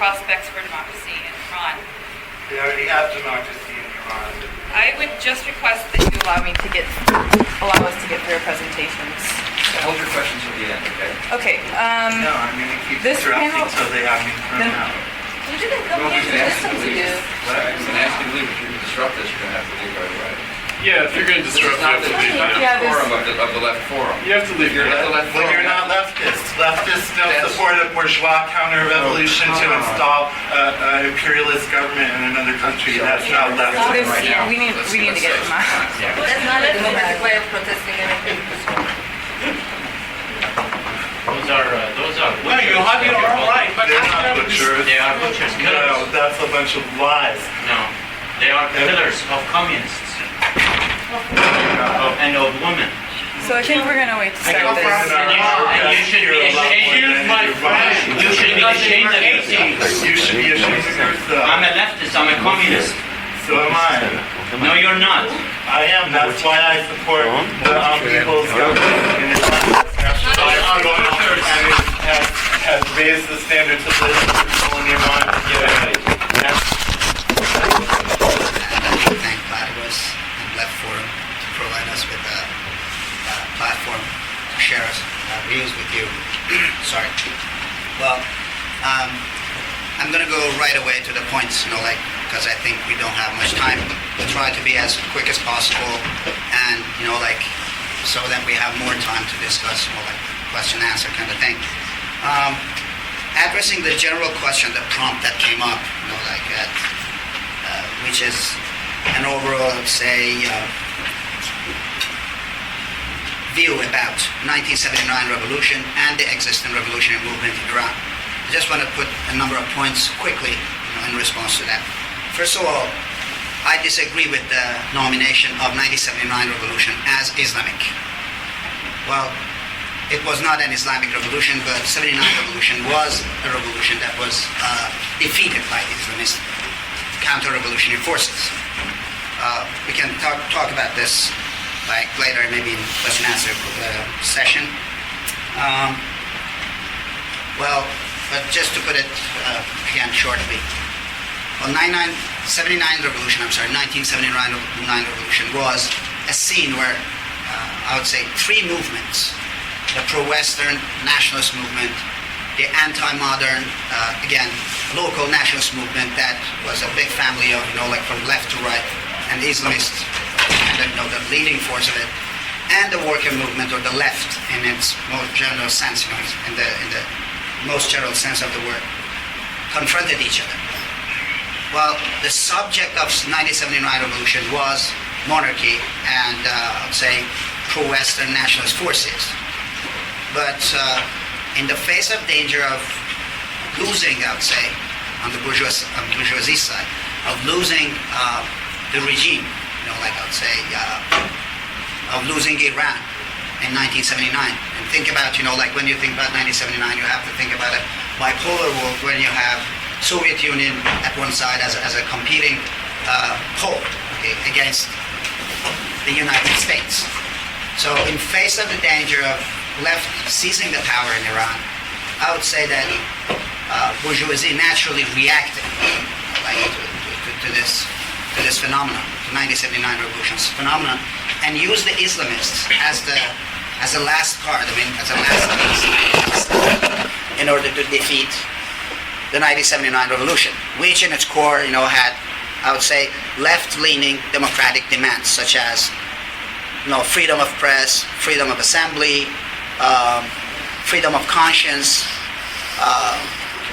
prospects for democracy in Iran. They already have democracy in Iran. I would just request that you allow us to get through our presentations. Hold your questions till the end, okay? Okay. No, I'm going to keep This interrupting panel- until they have me thrown out. You didn't come here to listen to you. I was going to ask you to leave. If you're going to disrupt this, you're going to have to leave right away. Yeah, if you're going to disrupt, you have to leave now. Yeah, this- Forum of the left forum. You have to leave. You're at the left Well, forum. you're not leftists. Leftists don't That's- support a bourgeois counter-revolution to Oh. install an imperialist government in another country. That's not left. This- Right now. we need to get them out. Yeah. That's not a democratic way of protesting anything. Those are No, you have your own right, but they're not butchers. They are butchers, killers. No, that's a bunch of lies. No, they are killers of communists and of women. So I think we're going to wait to start Girlfriends this. in our And podcast you should be hear a lot more ashamed, than my your friend. body. You should be ashamed of yourself. You should be ashamed of yourself. I'm a leftist. I'm a communist. So am I. No, you're not. I am. That's why I support the people's government in Iran. That's why I'm going on and it has raised the standards of the people in Iran to get ahead. Thank Platypus and Left Forum to provide us with a platform to share our views with you. Sorry. Well, I'm going to go right away to the points, because I think we don't have much time. We'll try to be as quick as possible, and so then we have more time to discuss, question and answer kind of thing. Addressing the general question, the prompt that came up, which is an overall, view about 1979 revolution and the existing revolutionary movement in Iran. I just want to put a number of points quickly in response to that. First of all, I disagree with the nomination of 1979 revolution as Islamic. Well, it was not an Islamic revolution, but 79 revolution was a revolution that was defeated by the Islamist counter-revolutionary forces. We can talk about this later, maybe in question and answer session. But just to put it again shortly, well, 1979 revolution was a scene where I would say three movements: the pro-Western nationalist movement, the anti-modern, again, local nationalist movement that was a big family of, from left to right, and the Islamist, the leading force of it, and the worker movement, or the left in its most general sense, in the most general sense of the word, confronted each other. Well, the subject of 1979 revolution was monarchy and, I'd say, pro-Western nationalist forces. But in the face of danger of losing, I would say, on the bourgeoisie side, of losing the regime, I would say, of losing Iran in 1979. And think about, when you think about 1979, you have to think about a bipolar world when you have Soviet Union at one side as a competing pole, against the United States. So in face of the danger of left seizing the power in Iran, I would say that bourgeoisie naturally reacted to this phenomenon, the 1979 revolution's phenomenon, and used the Islamists as a last card, as a last piece, in order to defeat the 1979 revolution, which in its core, had, I would say, left-leaning democratic demands, such as, freedom of press, freedom of assembly, freedom of conscience,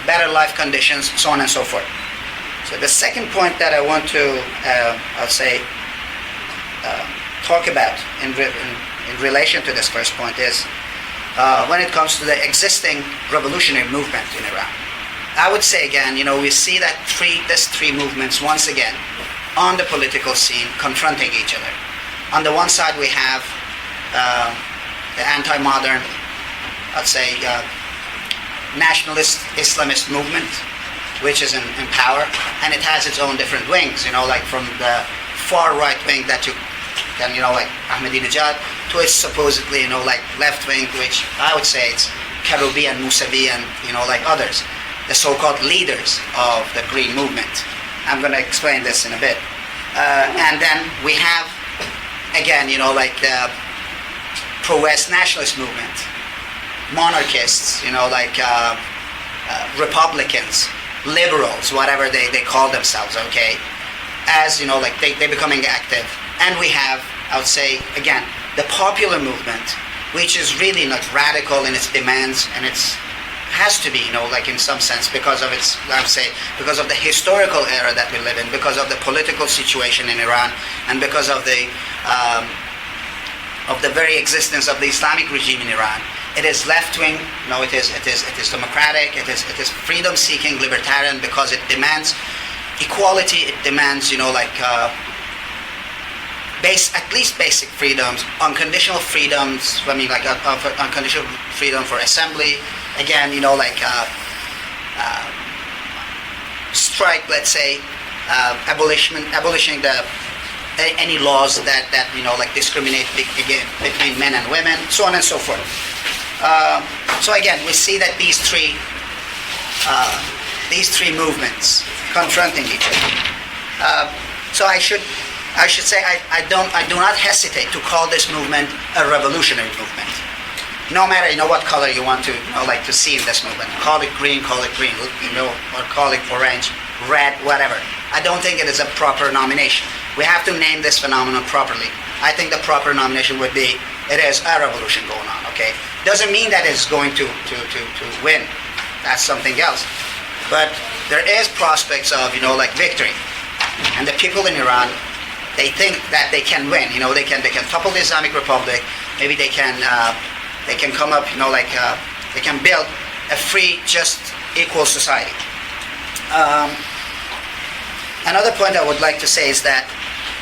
better life conditions, so on and so forth. So the second point that I want to, talk about in relation to this first point is when it comes to the existing revolutionary movement in Iran. I would say again, we see that these three movements once again on the political scene confronting each other. On the one side we have the anti-modern, I'd say, nationalist Islamist movement, which is in power, and it has its own different wings, from the far right wing that you can, like Ahmadinejad, to its supposedly, left wing, which I would say it's Karoubi and Mousavi and, like others. the so-called leaders of the Green movement. I'm going to explain this in a bit. And then we have, again, like the pro-West nationalist movement, monarchists, like Republicans, liberals, whatever they call themselves, okay, as, like they're becoming active. And we have, I would say, again, the popular movement, which is really not radical in its demands, and it's has to be, like in some sense, because of its, I would say, because of the historical era that we live in, because of the political situation in Iran, and because of the very existence of the Islamic regime in Iran. It is left-wing. It is democratic. It is freedom-seeking, libertarian, because it demands equality. It demands, at least basic freedoms, unconditional freedoms. Unconditional freedom for assembly. Again, strike. Let's say abolishing any laws that discriminate between men and women, so on and so forth. So again, we see that these three movements confronting each other. So I should say I do not hesitate to call this movement a revolutionary movement. No matter what color you want to to see in this movement, call it green, or call it orange, red, whatever. I don't think it is a proper nomination. We have to name this phenomenon properly. I think the proper nomination would be, it is a revolution going on. Okay, doesn't mean that it's going to win. That's something else. But there is prospects of victory, and the people in Iran, they think that they can win. They can topple the Islamic Republic. Maybe they can come up. They can build a free, just, equal society. Another point I would like to say is that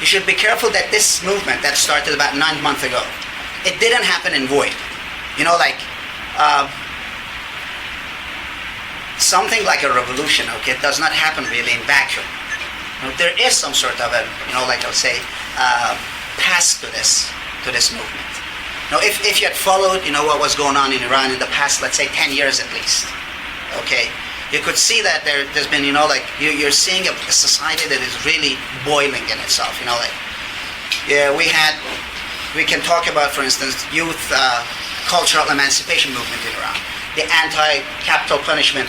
you should be careful that this movement that started about 9 months ago, it didn't happen in void. Something like a revolution, okay, it does not happen really in vacuum. There is some sort of a, I would say, path to this movement. If you had followed, what was going on in Iran in the past, let's say 10 years at least, okay, you could see that there's been, you're seeing a society that is really boiling in itself. We can talk about, for instance, youth cultural emancipation movement in Iran, the anti-capital punishment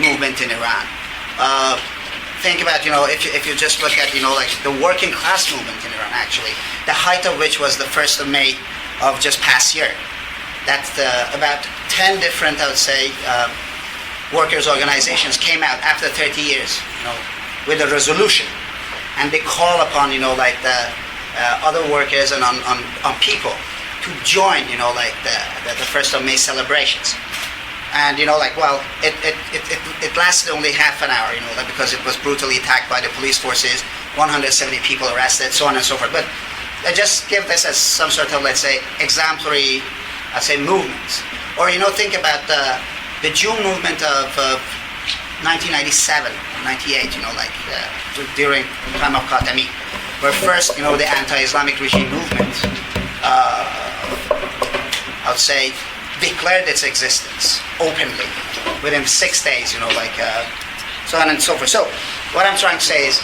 movement in Iran. Think about, if you just look at, the working class movement in Iran, actually, the height of which was the 1st of May of just past year. That's about 10 different, I would say, workers' organizations came out after 30 years, with a resolution, and they call upon, the other workers and on people to join, the 1st of May celebrations. And it lasted only half an hour, because it was brutally attacked by the police forces, 170 people arrested, so on and so forth. But I just give this as some sort of, let's say, exemplary, I'd say, movements. Or think about the June movement of 1997, 98, during the time of Khatami, where first, the anti-Islamic regime movement, I would say, declared its existence openly within 6 days, so on and so forth. So what I'm trying to say is,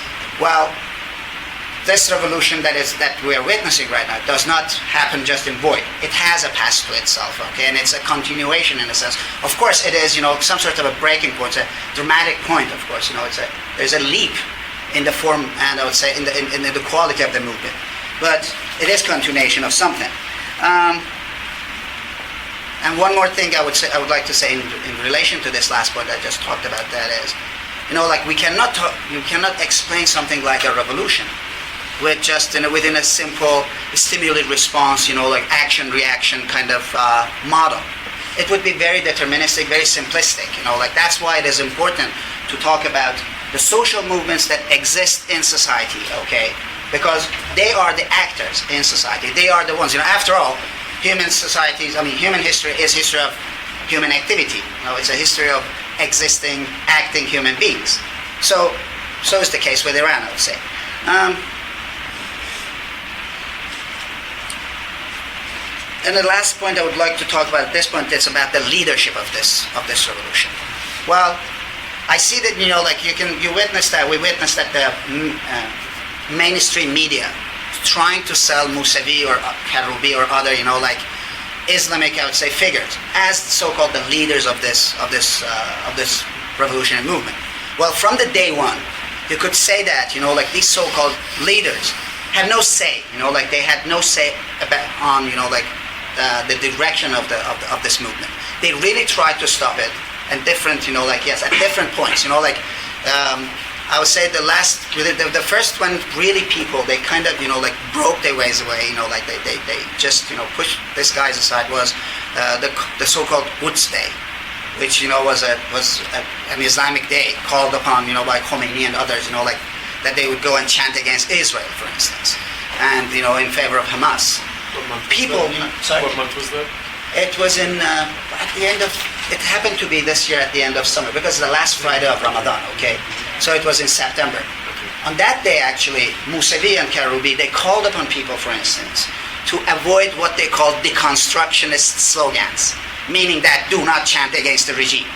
this revolution that we are witnessing right now does not happen just in void. It has a past to itself, okay, and it's a continuation in a sense. Of course, it is, some sort of a breaking point, a dramatic point. Of course, there's a leap in the form, and I would say in the quality of the movement, but it is continuation of something. And one more thing I would like to say in relation to this last point I just talked about, that is, you cannot explain something like a revolution with just within a simple stimuli response, action-reaction kind of model. It would be very deterministic, very simplistic, that's why it is important to talk about the social movements that exist in society, okay? Because they are the actors in society. They are the ones, after all, human history is history of human activity. It's a history of existing, acting human beings. So is the case with Iran, I would say. And the last point I would like to talk about at this point is about the leadership of this revolution. Well, I see that, you witness that, we witnessed that the mainstream media trying to sell Mousavi or Karoubi or other, Islamic, I would say, figures as so-called the leaders of this revolutionary movement. Well, from the day one, you could say that, these so-called leaders had no say, they had no say on, the direction of this movement. They really tried to stop it, and different, at different points, I would say the first one, really people, they kind of, broke their ways away, they just, pushed these guys aside was the so-called Quds Day, which, was an Islamic day called upon, by Khomeini and others, that they would go and chant against Israel, for instance, and, in favor of Hamas. What month People, was that? sorry? What month was that? It was at the end of, it happened to be this year at the end of summer, because it's the last Friday of Ramadan, okay? So it was in September. On that day, actually, Mousavi and Karoubi, they called upon people, for instance, to avoid what they called deconstructionist slogans, meaning that do not chant against the regime.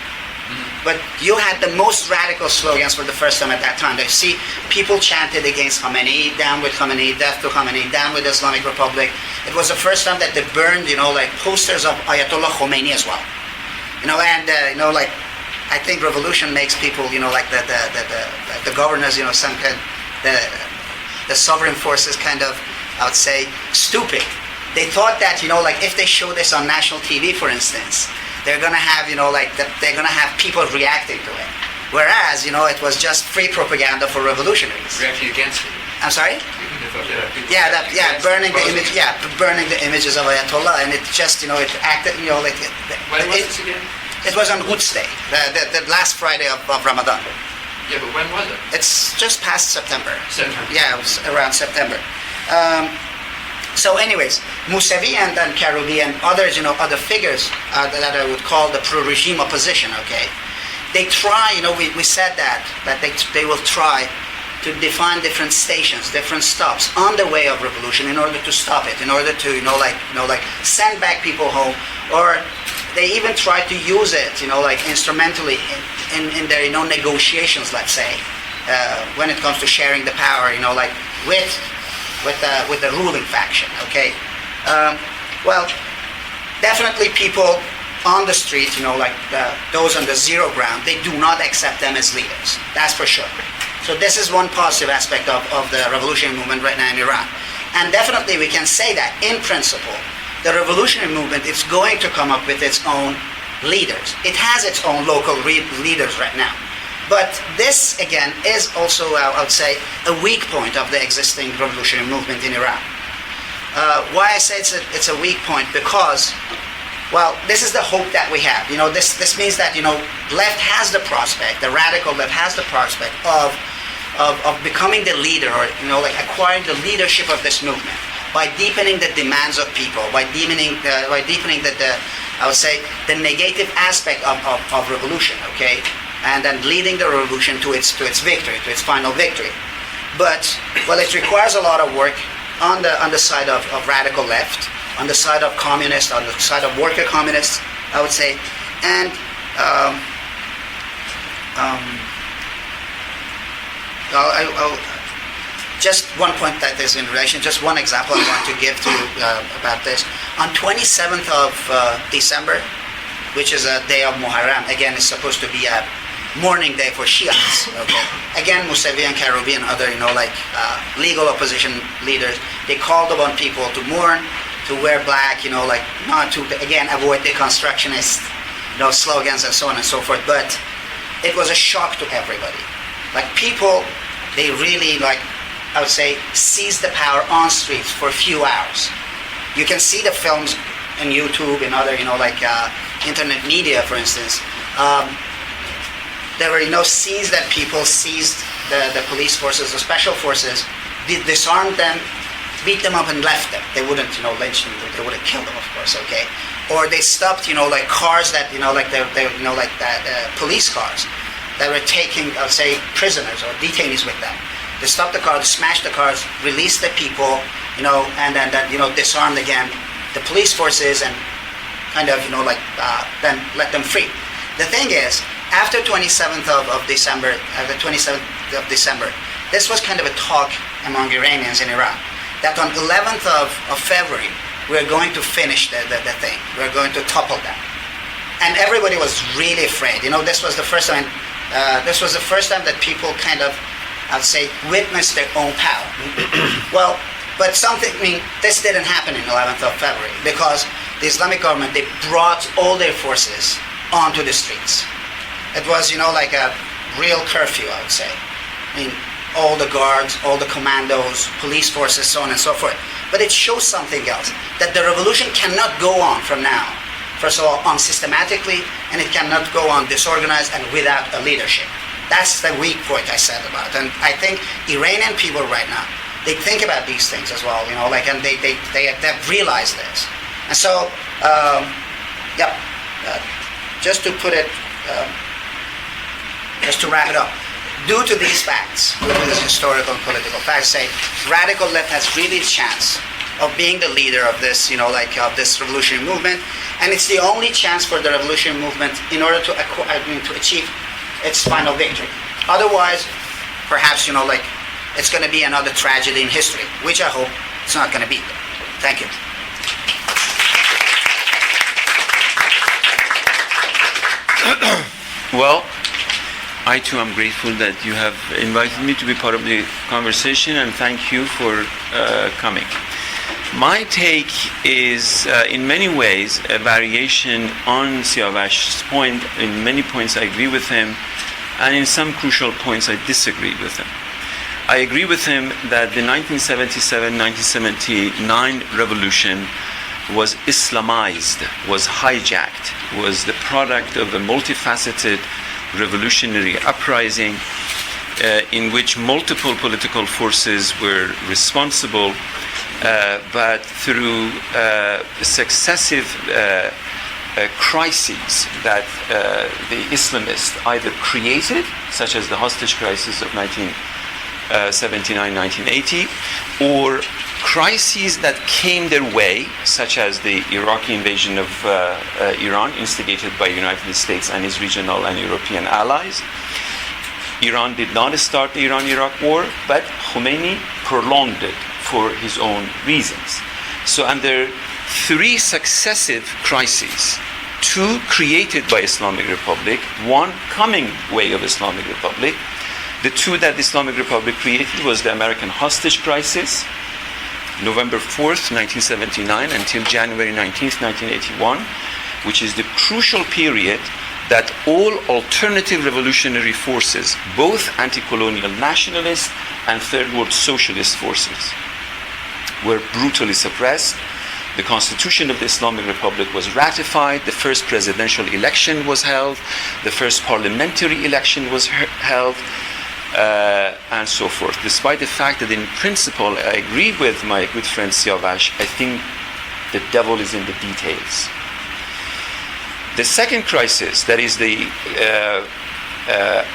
But you had the most radical slogans for the first time at that time. You see, people chanted against Khamenei, down with Khamenei, death to Khamenei, down with the Islamic Republic. It was the first time that they burned, posters of Ayatollah Khomeini as well. I think revolution makes people, the governors, some kind, the sovereign forces kind of, I would say, stupid. They thought that, if they show this on national TV, for instance, they're going to have, they're going to have people reacting to it. Whereas, it was just free propaganda for revolutionaries. Reacting against it. I'm sorry? Burning the images of Ayatollah, and it just, it acted, When was this again? It was on Quds Day, the last Friday of Ramadan. Yeah, but when was it? It's just past September. September. Yeah, it was around September. So anyways, Mousavi and then Karoubi and others, other figures that I would call the pro-regime opposition, okay? They try, we said that they will try to define different stations, different stops on the way of revolution in order to stop it, in order to, send back people home, or they even try to use it, instrumentally in their, negotiations, let's say, when it comes to sharing the power, with the ruling faction, okay? Well, definitely people on the street, those on the zero ground, they do not accept them as leaders. That's for sure. So this is one positive aspect of the revolutionary movement right now in Iran. And definitely we can say that, in principle, the revolutionary movement is going to come up with its own leaders. It has its own local leaders right now. But this, again, is also, I would say, a weak point of the existing revolutionary movement in Iran. Why I say it's a weak point? Because, well, this is the hope that we have. This means that, left has the prospect, the radical left has the prospect of becoming the leader, or, acquiring the leadership of this movement by deepening the demands of people, by deepening the I would say, the negative aspect of revolution, okay? And then leading the revolution to its victory, to its final victory. But, well, it requires a lot of work on the side of radical left, on the side of communists, on the side of worker communists, I would say. And I'll just one point that is in relation, just one example I want to give to about this. On 27th of December, which is a day of Muharram, again, it's supposed to be a mourning day for Shiites. Okay. Again, Mousavi and Karoubi and other, legal opposition leaders, they called upon people to mourn, to wear black, not to, again, avoid deconstructionist, slogans and so on and so forth. But it was a shock to everybody. People, they really, I would say, seized the power on streets for a few hours. You can see the films on YouTube and other, internet media, for instance. There were, scenes that people seized the police forces, the special forces, disarmed them, beat them up and left them. They wouldn't, lynch them. They wouldn't kill them, of course, okay? Or they stopped, cars that, police cars that were taking, I would say, prisoners or detainees with them. They stopped the cars, smashed the cars, released the people, and then disarmed again the police forces and kind of, then let them free. The thing is, after 27th of December, the 27th of December, this was kind of a talk among Iranians in Iran, that on 11th of February, we're going to finish the thing. We're going to topple them. And everybody was really afraid. This was the first time, that people kind of, I'd say, witnessed their own power. Well, but this didn't happen in 11th of February, because the Islamic government, they brought all their forces onto the streets. It was, like a real curfew, I would say. All the guards, all the commandos, police forces, so on and so forth. But it shows something else, that the revolution cannot go on from now. First of all, unsystematically, and it cannot go on disorganized and without a leadership. That's the weak point I said about it. And I think Iranian people right now, they think about these things as well, and they've realized this. And so, just to put it, just to wrap it up, due to these facts, due to these historical and political facts, say radical left has really a chance of being the leader of this, of this revolutionary movement, and it's the only chance for the revolutionary movement in order to achieve its final victory. Otherwise, perhaps, it's going to be another tragedy in history, which I hope it's not going to be. Thank you. Well, I too am grateful that you have invited me to be part of the conversation, and thank you for coming. My take is, in many ways, a variation on Siyaves's point. In many points I agree with him, and in some crucial points I disagree with him. I agree with him that the 1977-1979 revolution was Islamized, was hijacked, was the product of a multifaceted revolutionary uprising in which multiple political forces were responsible, but through successive crises that the Islamists either created, such as the hostage crisis of 1979-1980, or crises that came their way, such as the Iraqi invasion of Iran, instigated by the United States and its regional and European allies. Iran did not start the Iran-Iraq war, but Khomeini prolonged it for his own reasons. So under three successive crises, two created by Islamic Republic, one coming way of Islamic Republic, the two that the Islamic Republic created was the American hostage crisis, November 4th, 1979 until January 19th, 1981, which is the crucial period that all alternative revolutionary forces, both anti-colonial nationalist and third world socialist forces, were brutally suppressed. The Constitution of the Islamic Republic was ratified, the first presidential election was held, the first parliamentary election was held, and so forth. Despite the fact that in principle I agree with my good friend Siyaves, I think the devil is in the details. The second crisis, that is the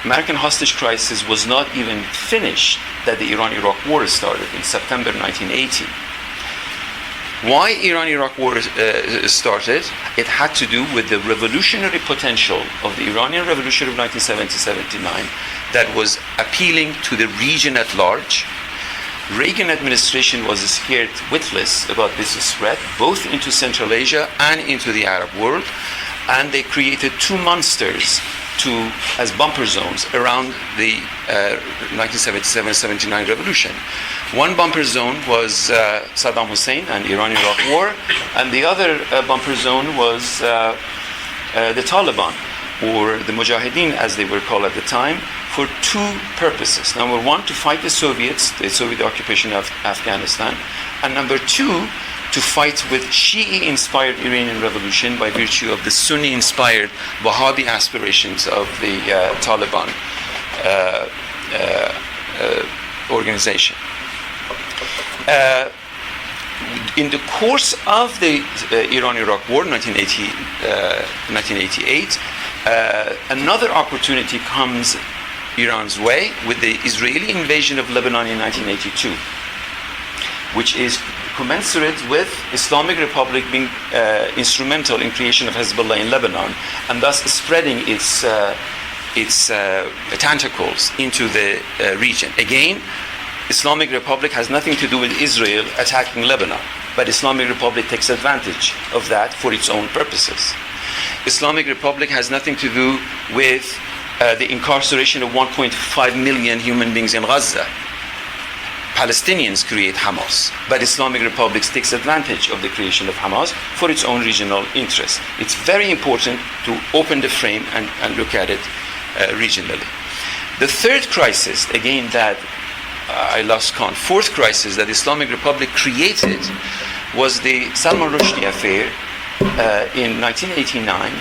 American hostage crisis, was not even finished that the Iran-Iraq war started in September 1980. Why Iran-Iraq war started? It had to do with the revolutionary potential of the Iranian Revolution of 1970-79 that was appealing to the region at large. Reagan administration was scared witless about this spread, both into Central Asia and into the Arab world, and they created two monsters as bumper zones around the 1977-79 revolution. One bumper zone was Saddam Hussein and Iran-Iraq war, and the other bumper zone was the Taliban, or the Mujahideen as they were called at the time, for two purposes. Number one, to fight the Soviets, the Soviet occupation of Afghanistan, and number two, to fight with Shi'i-inspired Iranian revolution by virtue of the Sunni-inspired Wahhabi aspirations of the Taliban organization. In the course of the Iran-Iraq war, 1988, another opportunity comes Iran's way with the Israeli invasion of Lebanon in 1982, which is commensurate with Islamic Republic being instrumental in creation of Hezbollah in Lebanon, and thus spreading its tentacles into the region. Again, Islamic Republic has nothing to do with Israel attacking Lebanon, but Islamic Republic takes advantage of that for its own purposes. Islamic Republic has nothing to do with the incarceration of 1.5 million human beings in Gaza. Palestinians create Hamas, but Islamic Republic takes advantage of the creation of Hamas for its own regional interests. It's very important to open the frame and look at it regionally. The third crisis, again, that I lost count, fourth crisis that Islamic Republic created was the Salman Rushdie affair in 1989,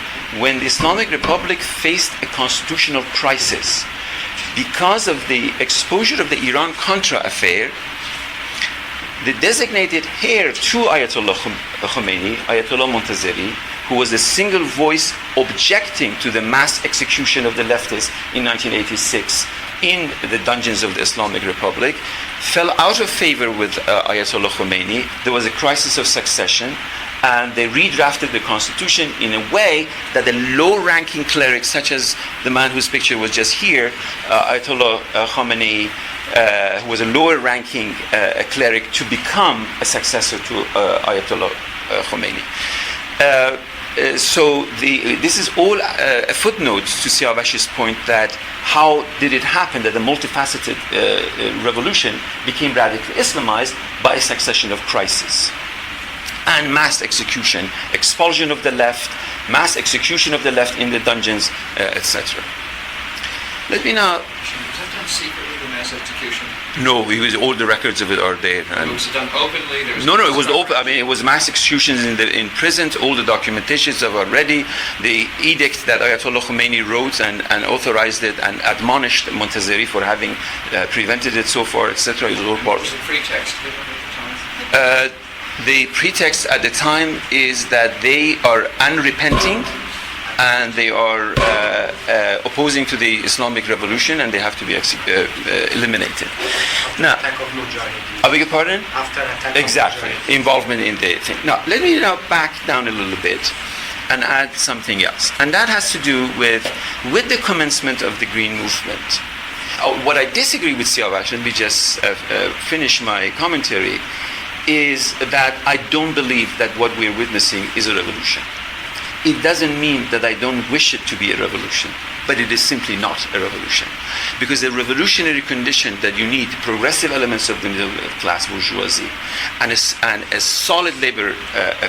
when the Islamic Republic faced a constitutional crisis. Because of the exposure of the Iran-Contra affair, the designated heir to Ayatollah Khomeini, Ayatollah Montazeri, who was a single voice objecting to the mass execution of the leftists in 1986 in the dungeons of the Islamic Republic, fell out of favor with Ayatollah Khomeini. There was a crisis of succession, and they redrafted the constitution in a way that the low-ranking clerics, such as the man whose picture was just here, Ayatollah Khomeini, who was a lower-ranking cleric, to become a successor to Ayatollah Khomeini. So this is all a footnote to Siyaves's point that how did it happen that the multifaceted revolution became radically Islamized by a succession of crises and mass execution, expulsion of the left, mass execution of the left in the dungeons, etc. Let me now... Was that done secretly, the mass execution? No, all the records of it are there. And was it done openly? No, it was open. I mean, it was mass executions in prison. All the documentations are ready. The edict that Ayatollah Khomeini wrote and authorized it and admonished Montazeri for having prevented it so far, etc. is all part. What was the pretext given at the time? The pretext at the time is that they are unrepenting and they are opposing to the Islamic Revolution, and they have to be eliminated. Now, I beg your pardon? After attack. Exactly, involvement in the thing. Now, let me now back down a little bit and add something else, and that has to do with the commencement of the Green Movement. What I disagree with Siyaves, let me just finish my commentary, is that I don't believe that what we're witnessing is a revolution. It doesn't mean that I don't wish it to be a revolution, but it is simply not a revolution. Because the revolutionary condition that you need, progressive elements of the middle class bourgeoisie and a solid labor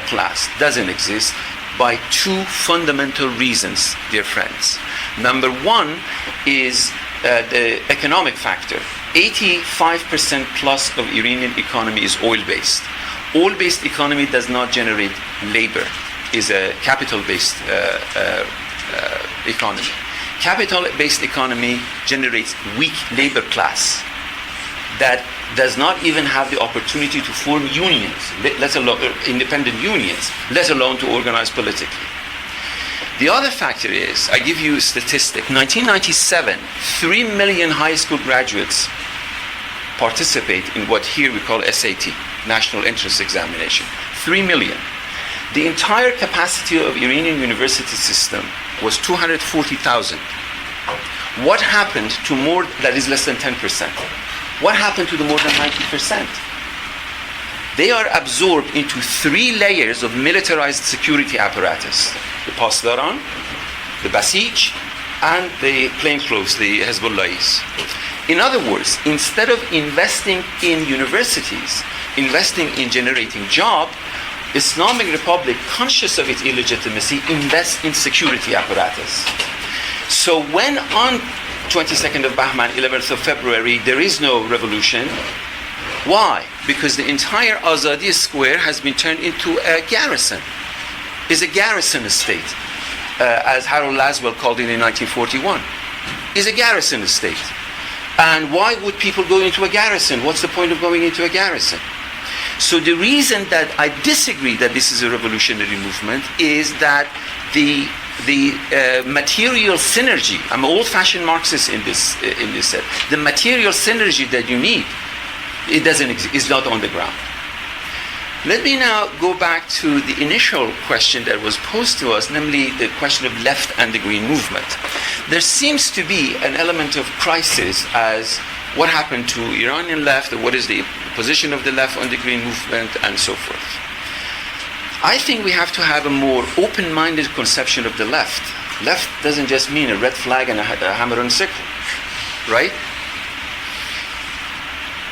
class doesn't exist by two fundamental reasons, dear friends. Number one is the economic factor. 85% plus of Iranian economy is oil-based. Oil-based economy does not generate labor. Is a capital-based economy. Capital-based economy generates weak labor class that does not even have the opportunity to form unions, let alone independent unions, let alone to organize politically. The other factor is, I give you a statistic, 1997, 3 million high school graduates participate in what here we call SAT, National Entrance Examination. 3 million. The entire capacity of Iranian university system was 240,000. What happened to more, that is less than 10%? What happened to the more than 90%? They are absorbed into 3 layers of militarized security apparatus. The Pasdaran, the Basij, and the plainclothes, the Hezbollahis. In other words, instead of investing in universities, investing in generating jobs, Islamic Republic, conscious of its illegitimacy, invests in security apparatus. So when on 22nd of Bahman, 11th of February, there is no revolution, why? Because the entire Azadi Square has been turned into a garrison. It's a garrison state, as Harold Laswell called it in 1941. It's a garrison state. And why would people go into a garrison? What's the point of going into a garrison? So the reason that I disagree that this is a revolutionary movement is that the material synergy, I'm an old-fashioned Marxist in this set, the material synergy that you need, it doesn't exist, is not on the ground. Let me now go back to the initial question that was posed to us, namely the question of left and the green movement. There seems to be an element of crisis as what happened to Iranian left, or what is the position of the left on the green movement, and so forth. I think we have to have a more open-minded conception of the left. Left doesn't just mean a red flag and a hammer and sickle, right?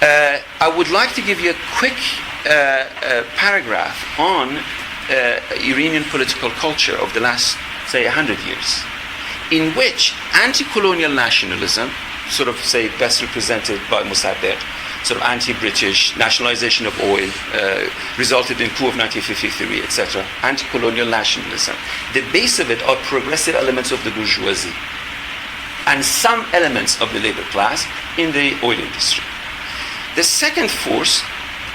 I would like to give you a quick paragraph on Iranian political culture of the last, say, 100 years, in which anti-colonial nationalism, sort of, say, best represented by Mousavi, sort of anti-British nationalization of oil, resulted in coup of 1953, etc. Anti-colonial nationalism. The base of it are progressive elements of the bourgeoisie and some elements of the labor class in the oil industry. The second force,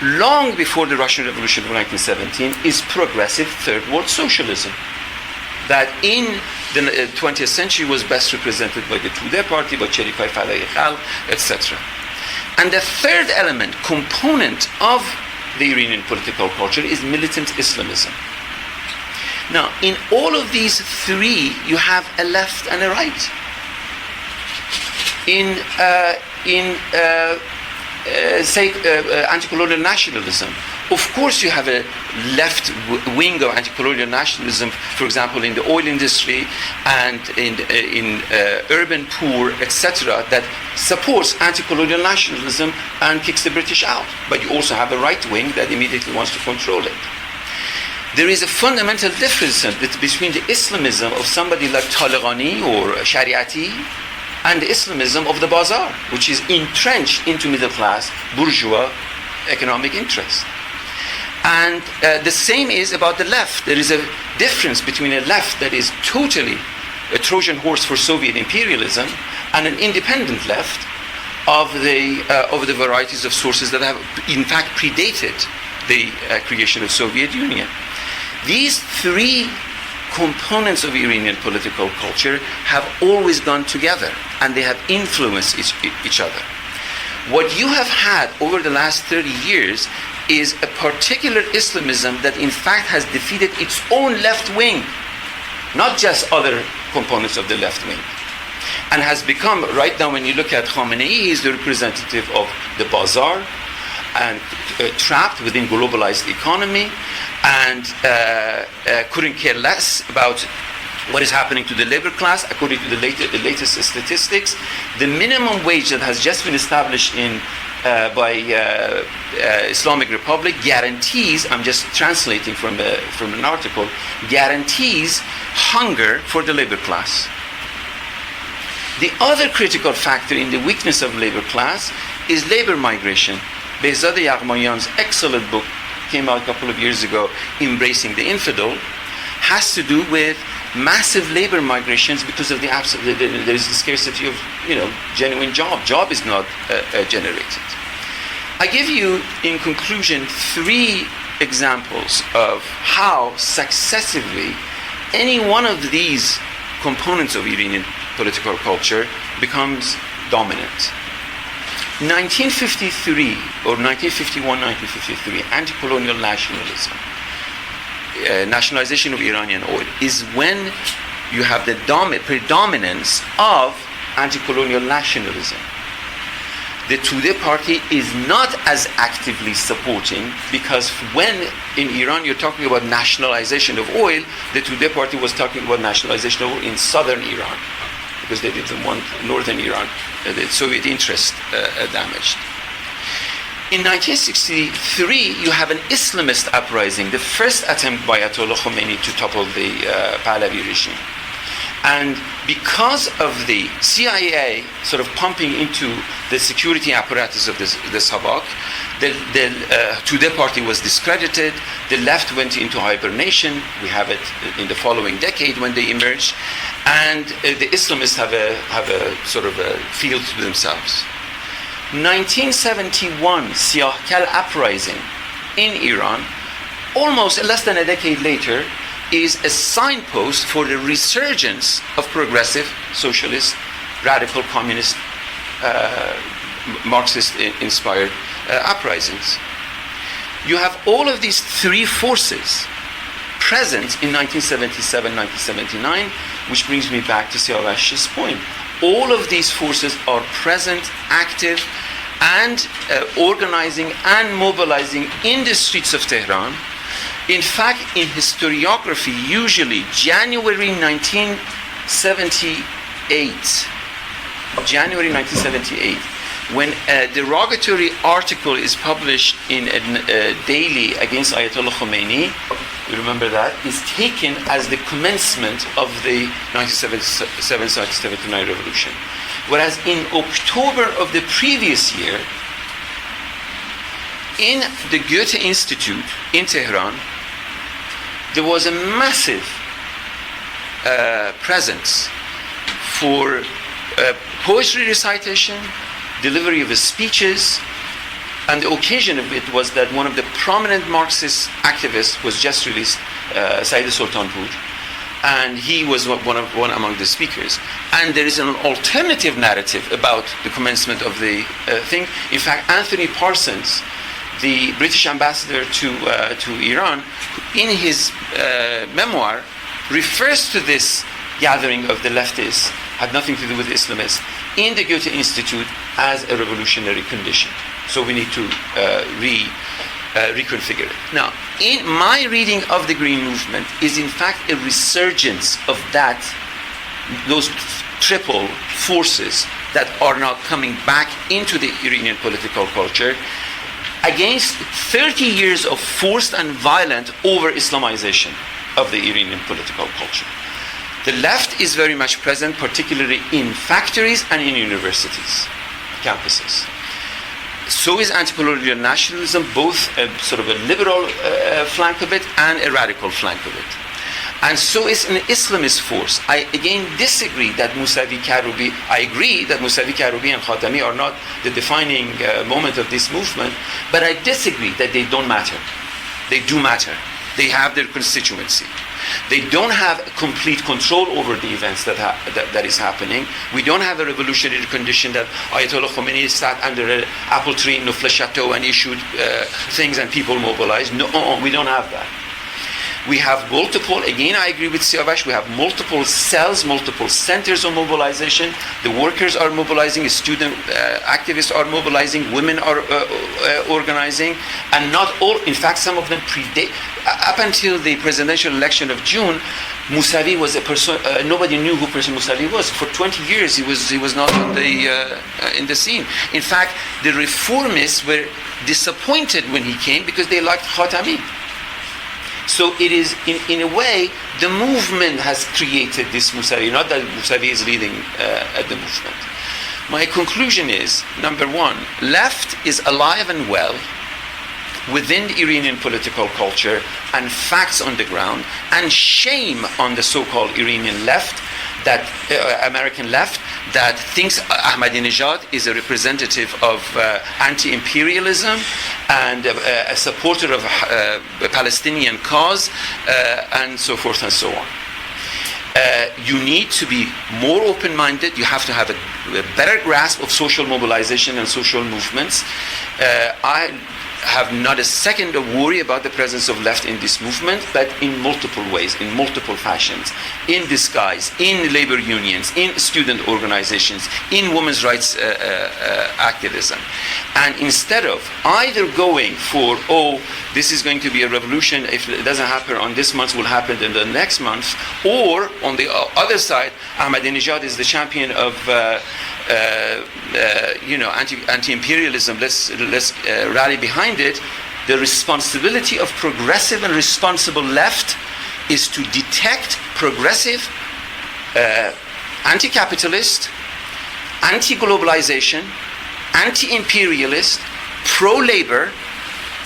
long before the Russian Revolution of 1917, is progressive third world socialism, that in the 20th century was best represented by the Tudeh party, by Cherikay Falai Khalq, etc. And the third element, component of the Iranian political culture is militant Islamism. Now, in all of these three, you have a left and a right. Say anti-colonial nationalism, of course you have a left wing of anti-colonial nationalism, for example, in the oil industry and in urban poor, etc., that supports anti-colonial nationalism and kicks the British out. But you also have a right wing that immediately wants to control it. There is a fundamental difference between the Islamism of somebody like Taliqani or Shariati and the Islamism of the Bazaar, which is entrenched into middle-class, bourgeois economic interest. And the same is about the left. There is a difference between a left that is totally a Trojan horse for Soviet imperialism and an independent left of the varieties of sources that have, in fact, predated the creation of Soviet Union. These three components of Iranian political culture have always gone together, and they have influenced each other. What you have had over the last 30 years is a particular Islamism that in fact has defeated its own left wing, not just other components of the left wing, and has become, right now when you look at Khamenei, he is the representative of the Bazaar, and trapped within globalized economy, and couldn't care less about what is happening to the labor class. According to the latest statistics, the minimum wage that has just been established by Islamic Republic guarantees, I'm just translating from an article, guarantees hunger for the labor class. The other critical factor in the weakness of labor class is labor migration. Behzad Yaghmayan's excellent book came out a couple of years ago, Embracing the Infidel, has to do with massive labor migrations because of there is the scarcity of genuine job. Job is not generated. I give you, in conclusion, 3 examples of how successively any one of these components of Iranian political culture becomes dominant. 1953 or 1951-1953, anti-colonial nationalism, nationalization of Iranian oil, is when you have the predominance of anti-colonial nationalism. The Tudeh party is not as actively supporting, because when in Iran you're talking about nationalization of oil, the Tudeh party was talking about nationalization of oil in southern Iran, because they didn't want northern Iran, the Soviet interest damaged. In 1963, you have an Islamist uprising, the first attempt by Ayatollah Khomeini to topple the Pahlavi regime. And because of the CIA sort of pumping into the security apparatus of the Sabak, the Tudeh party was discredited, the left went into hibernation. We have it in the following decade when they emerged, and the Islamists have a sort of a field to themselves. 1971 Siyah uprising in Iran, almost less than a decade later, is a signpost for the resurgence of progressive, socialist, radical, communist, Marxist-inspired uprisings. you have all of these three forces present in 1977, 1979, which brings me back to Siyaves's point. All of these forces are present, active, and organizing and mobilizing in the streets of Tehran. In fact, in historiography, usually January 1978, when a derogatory article is published in a daily against Ayatollah Khomeini, you remember that, is taken as the commencement of the 1977-1979 revolution. Whereas in October of the previous year, in the Goethe Institute in Tehran, there was a massive presence for poetry recitation, delivery of speeches, and the occasion of it was that one of the prominent Marxist activists was just released, Saeed Sultanpur, and he was one among the speakers. And there is an alternative narrative about the commencement of the thing. In fact, Anthony Parsons, the British ambassador to Iran, in his memoir, refers to this gathering of the leftists, had nothing to do with Islamists, in the Goethe Institute as a revolutionary condition. So we need to reconfigure it. Now, in my reading of the Green Movement is in fact a resurgence of those triple forces that are now coming back into the Iranian political culture against 30 years of forced and violent over-Islamization of the Iranian political culture. The left is very much present, particularly in factories and in universities, campuses. So is anti-colonial nationalism, both sort of a liberal flank of it and a radical flank of it. And so is an Islamist force. I again disagree that Mousavi, Karoubi, I agree that Mousavi, Karoubi and Khatami are not the defining moment of this movement, but I disagree that they don't matter. They do matter. They have their constituency. They don't have complete control over the events that is happening. We don't have a revolutionary condition that Ayatollah Khomeini sat under an apple tree in Nufla Chateau and issued things and people mobilized. No, we don't have that. We have multiple, again I agree with Siyaves, we have multiple cells, multiple centers of mobilization. The workers are mobilizing, student activists are mobilizing, women are organizing, and not all, in fact some of them predate. Up until the presidential election of June, Mousavi was a person, nobody knew who President Mousavi was. For 20 years he was not in the scene. In fact, the reformists were disappointed when he came because they liked Khatami. So it is, in a way, the movement has created this Mousavi, not that Mousavi is leading the movement. My conclusion is, number one, left is alive and well within the Iranian political culture and facts on the ground, and shame on the so-called Iranian left, that American left, that thinks Ahmadinejad is a representative of anti-imperialism and a supporter of the Palestinian cause, and so forth and so on. You need to be more open-minded. You have to have a better grasp of social mobilization and social movements. I have not a second of worry about the presence of left in this movement, but in multiple ways, in multiple fashions, in disguise, in labor unions, in student organizations, in women's rights activism. And instead of either going for, this is going to be a revolution, if it doesn't happen on this month, will happen in the next month, or on the other side, Ahmadinejad is the champion of anti-imperialism, let's rally behind it. The responsibility of progressive and responsible left is to detect progressive, anti-capitalist, anti-globalization, anti-imperialist, pro-labor,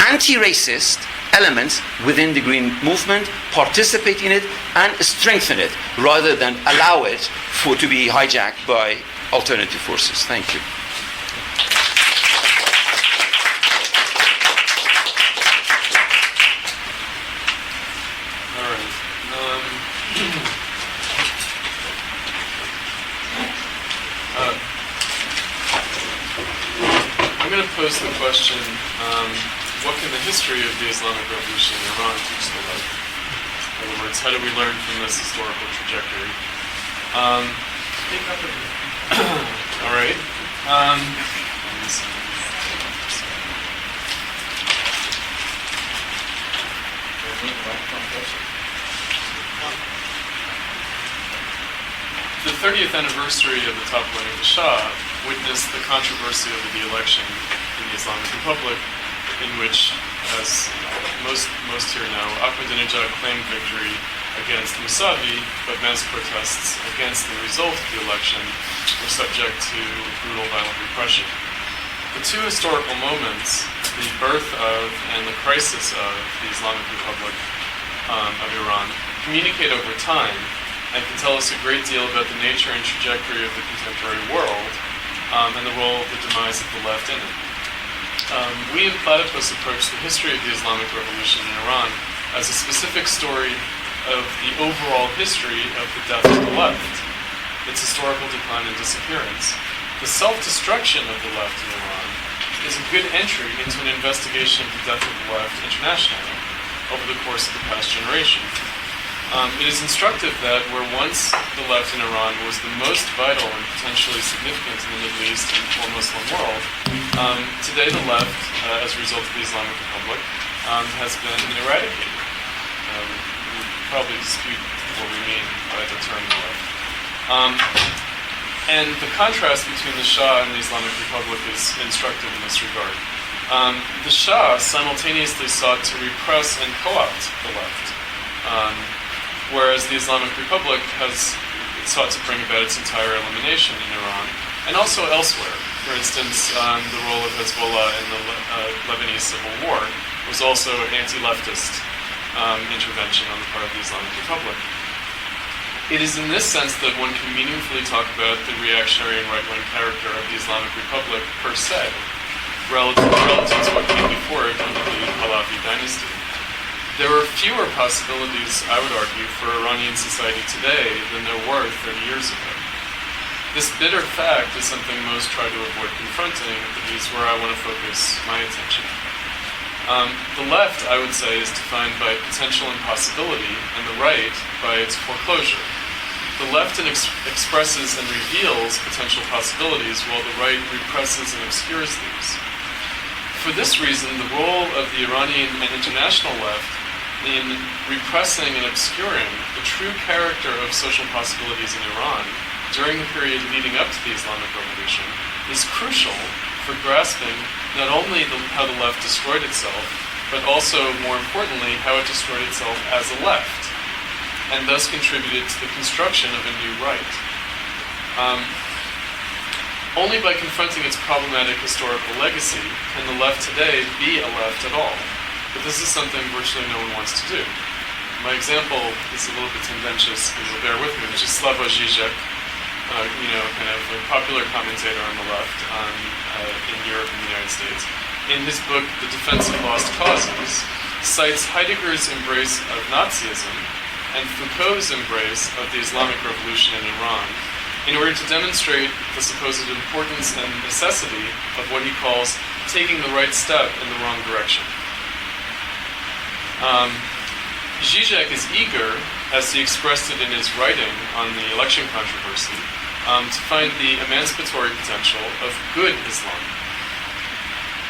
anti-racist elements within the Green Movement, participate in it and strengthen it, rather than allow it to be hijacked by alternative forces. Thank you. All right. I'm going to pose the question, what can the history of the Islamic Revolution in Iran teach the left? In other words, how do we learn from this historical trajectory? All right. The 30th anniversary of the toppling of the Shah witnessed the controversy over the election in the Islamic Republic, in which, as most here know, Ahmadinejad claimed victory against Mousavi, but mass protests against the result of the election were subject to brutal, violent repression. The two historical moments, the birth of and the crisis of the Islamic Republic of Iran, communicate over time and can tell us a great deal about the nature and trajectory of the contemporary world and the role of the demise of the left in it. We in Platypus approach the history of the Islamic Revolution in Iran as a specific story of the overall history of the death of the left, its historical decline and disappearance. The self-destruction of the left in Iran is a good entry into an investigation of the death of the left internationally over the course of the past generation. It is instructive that where once the left in Iran was the most vital and potentially significant in the Middle East and or Muslim world, today the left, as a result of the Islamic Republic, has been eradicated. We probably dispute what we mean by the term the left. And the contrast between the Shah and the Islamic Republic is instructive in this regard. The Shah simultaneously sought to repress and co-opt the left, whereas the Islamic Republic has sought to bring about its entire elimination in Iran, and also elsewhere. For instance, the role of Hezbollah in the Lebanese civil war was also anti-leftist intervention on the part of the Islamic Republic. It is in this sense that one can meaningfully talk about the reactionary and right-wing character of the Islamic Republic per se, relative to what came before it under the Pahlavi dynasty. There are fewer possibilities, I would argue, for Iranian society today than there were 30 years ago. This bitter fact is something most try to avoid confronting, at least where I want to focus my attention. The left, I would say, is defined by potential and possibility, and the right by its foreclosure. The left expresses and reveals potential possibilities, while the right represses and obscures these. For this reason, the role of the Iranian and international left in repressing and obscuring the true character of social possibilities in Iran during the period leading up to the Islamic Revolution is crucial for grasping not only how the left destroyed itself, but also, more importantly, how it destroyed itself as a left, and thus contributed to the construction of a new right. Only by confronting its problematic historical legacy can the left today be a left at all. But this is something virtually no one wants to do. My example is a little bit tendentious, but you'll bear with me, which is Slavoj Žižek, kind of a popular commentator on the left in Europe and the United States. In his book, The Defense of Lost Causes, cites Heidegger's embrace of Nazism and Foucault's embrace of the Islamic Revolution in Iran in order to demonstrate the supposed importance and necessity of what he calls taking the right step in the wrong direction. Žižek is eager, as he expressed it in his writing on the election controversy, to find the emancipatory potential of good Islam.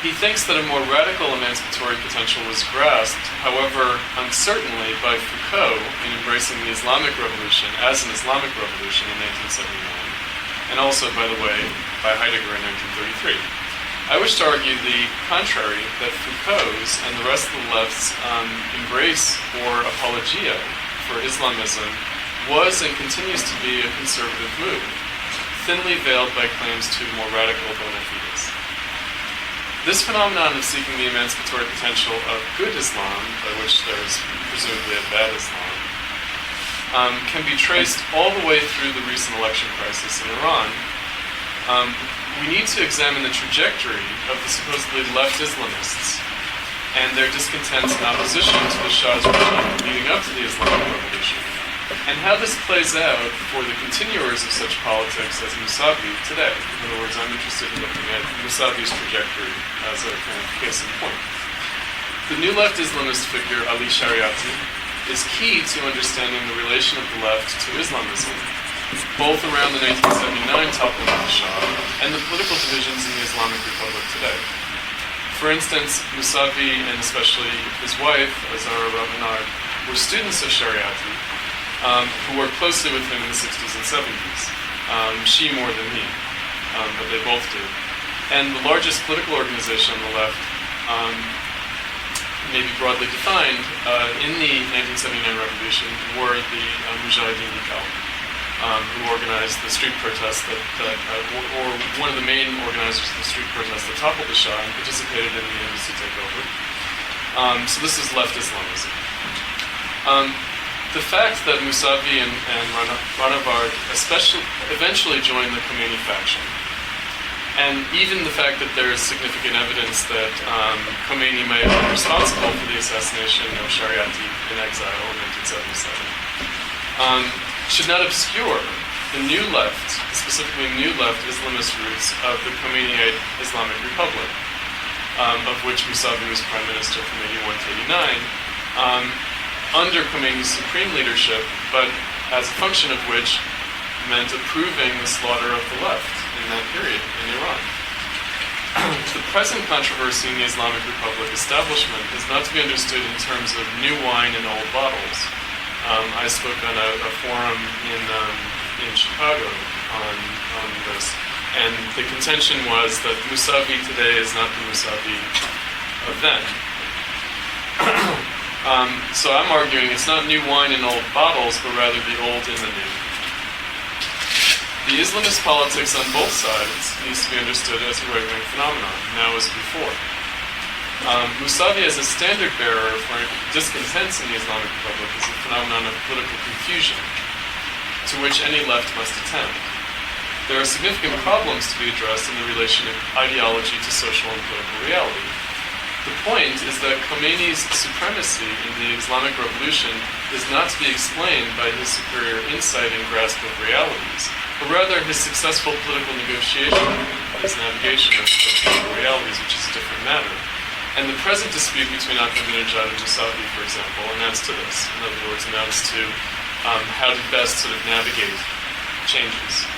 He thinks that a more radical emancipatory potential was grasped, however uncertainly, by Foucault in embracing the Islamic Revolution as an Islamic Revolution in 1979, and also, by the way, by Heidegger in 1933. I wish to argue the contrary, that Foucault's and the rest of the left's embrace or apologia for Islamism was and continues to be a conservative move, thinly veiled by claims to more radical bona fides. This phenomenon of seeking the emancipatory potential of good Islam, by which there is presumably a bad Islam, can be traced all the way through the recent election crisis in Iran. We need to examine the trajectory of the supposedly left Islamists and their discontents and opposition to the Shah's regime leading up to the Islamic Revolution, and how this plays out for the continuers of such politics as Mousavi today. In other words, I'm interested in looking at Mousavi's trajectory as a kind of case in point. The new left Islamist figure, Ali Shariati, is key to understanding the relation of the left to Islamism, both around the 1979 toppling of the Shah and the political divisions in the Islamic Republic today. For instance, Mousavi and especially his wife, Azeri Rahmanard, were students of Shariati, who worked closely with him in the 60s and 70s. She more than me, but they both did. And the largest political organization on the left, maybe broadly defined, in the 1979 revolution were the Mousavi who organized the street protests or one of the main organizers of the street protests that toppled the Shah and participated in the embassy takeover. So this is left Islamism. The fact that Mousavi and Ranavard eventually joined the Khomeini faction, and even the fact that there is significant evidence that Khomeini may have been responsible for the assassination of Shariati in exile in 1977, should not obscure the new left, specifically new left Islamist roots of the Khomeiniite Islamic Republic, of which Mousavi was prime minister from 81 to 89, under Khomeini's supreme leadership, but as a function of which meant approving the slaughter of the left in that period in Iran. The present controversy in the Islamic Republic establishment is not to be understood in terms of new wine in old bottles. I spoke on a forum in Chicago on this, and the contention was that Mousavi today is not the Mousavi of then. So I'm arguing it's not new wine in old bottles, but rather the old in the new. The Islamist politics on both sides needs to be understood as a right-wing phenomenon, now as before. Mousavi as a standard bearer for discontents in the Islamic Republic is a phenomenon of political confusion, to which any left must attend. There are significant problems to be addressed in the relation of ideology to social and political reality. The point is that Khomeini's supremacy in the Islamic Revolution is not to be explained by his superior insight and grasp of realities, but rather his successful political negotiation, his navigation of political realities, which is a different matter. And the present dispute between Ahmadinejad and Mousavi, for example, amounts to this. In other words, amounts to how to best sort of navigate changes.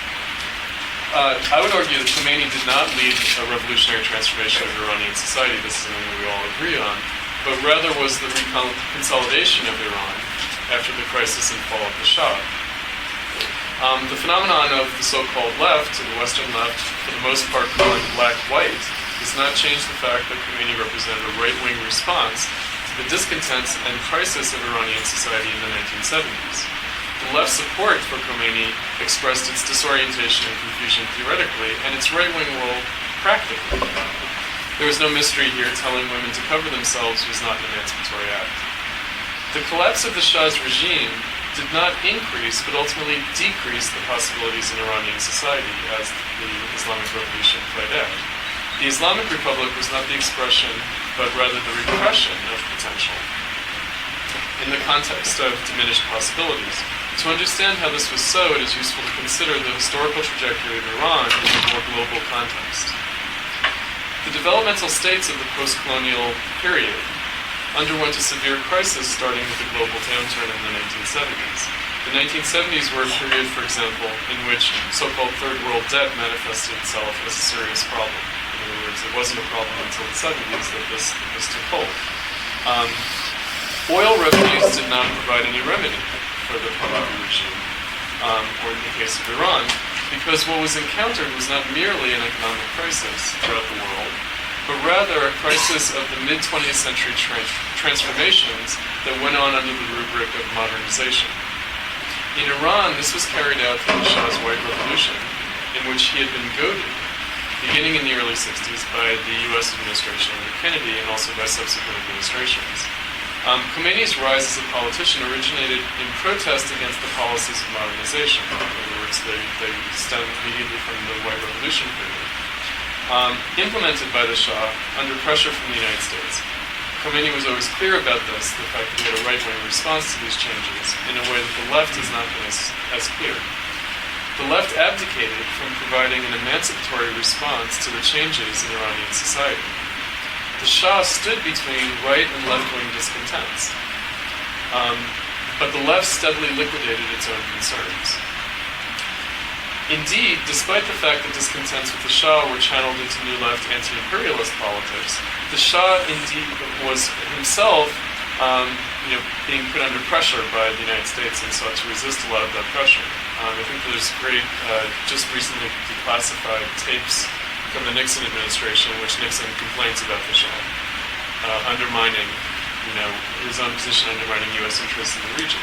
I would argue that Khomeini did not lead a revolutionary transformation of Iranian society, this is something that we all agree on, but rather was the consolidation of Iran after the crisis and fall of the Shah. The phenomenon of the so-called left, or the Western left, for the most part calling black-white, does not change the fact that Khomeini represented a right-wing response to the discontents and crisis of Iranian society in the 1970s. The left's support for Khomeini expressed its disorientation and confusion theoretically, and its right-wing role practically. There is no mystery here. Telling women to cover themselves was not an emancipatory act. The collapse of the Shah's regime did not increase, but ultimately decrease the possibilities in Iranian society as the Islamic Revolution played out. The Islamic Republic was not the expression, but rather the repression of potential in the context of diminished possibilities. To understand how this was so, it is useful to consider the historical trajectory of Iran in a more global context. The developmental states of the post-colonial period underwent a severe crisis starting with the global downturn in the 1970s. The 1970s were a period, for example, in which so-called third world debt manifested itself as a serious problem. In other words, it wasn't a problem until the 70s that this took hold. Oil revenues did not provide any remedy for the Pahlavi regime, or in the case of Iran, because what was encountered was not merely an economic crisis throughout the world, but rather a crisis of the mid-20th century transformations that went on under the rubric of modernization. In Iran, this was carried out through the Shah's White Revolution, in which he had been goaded, beginning in the early 60s, by the U.S. administration under Kennedy and also by subsequent administrations. Khomeini's rise as a politician originated in protest against the policies of modernization. In other words, they stemmed immediately from the White Revolution period. Implemented by the Shah under pressure from the United States. Khomeini was always clear about this, the fact that he had a right-wing response to these changes in a way that the left has not been as clear. The left abdicated from providing an emancipatory response to the changes in Iranian society. the Shah stood between right and left-wing discontents. But the left steadily liquidated its own concerns. Indeed, despite the fact that discontents with the Shah were channeled into New Left anti-imperialist politics, the Shah indeed was himself being put under pressure by the United States and sought to resist a lot of that pressure. I think there's great, just recently declassified tapes from the Nixon administration, in which Nixon complains about the Shah, undermining, his own position, undermining U.S. interests in the region.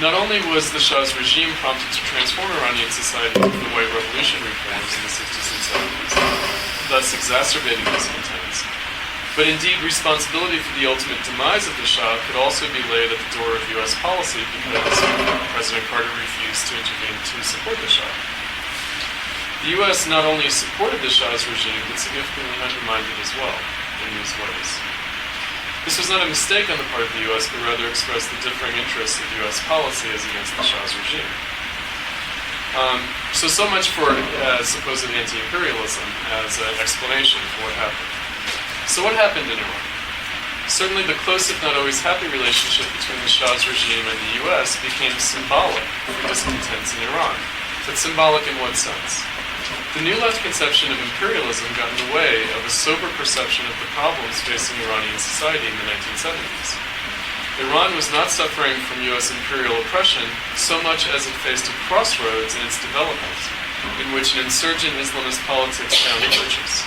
Not only was the Shah's regime prompted to transform Iranian society through the White Revolution reforms in the 60s and 70s, thus exacerbating discontents, but indeed responsibility for the ultimate demise of the Shah could also be laid at the door of U.S. policy because President Carter refused to intervene to support the Shah. The U.S. not only supported the Shah's regime, but significantly undermined it as well in these ways. This was not a mistake on the part of the U.S., but rather expressed the differing interests of U.S. policy as against the Shah's regime. So much for supposed anti-imperialism as an explanation for what happened. So what happened in Iran? Certainly the close, if not always happy, relationship between the Shah's regime and the U.S. became symbolic for discontents in Iran. But symbolic in what sense? The New Left conception of imperialism got in the way of a sober perception of the problems facing Iranian society in the 1970s. Iran was not suffering from U.S. imperial oppression so much as it faced a crossroads in its development, in which an insurgent Islamist politics found purchase.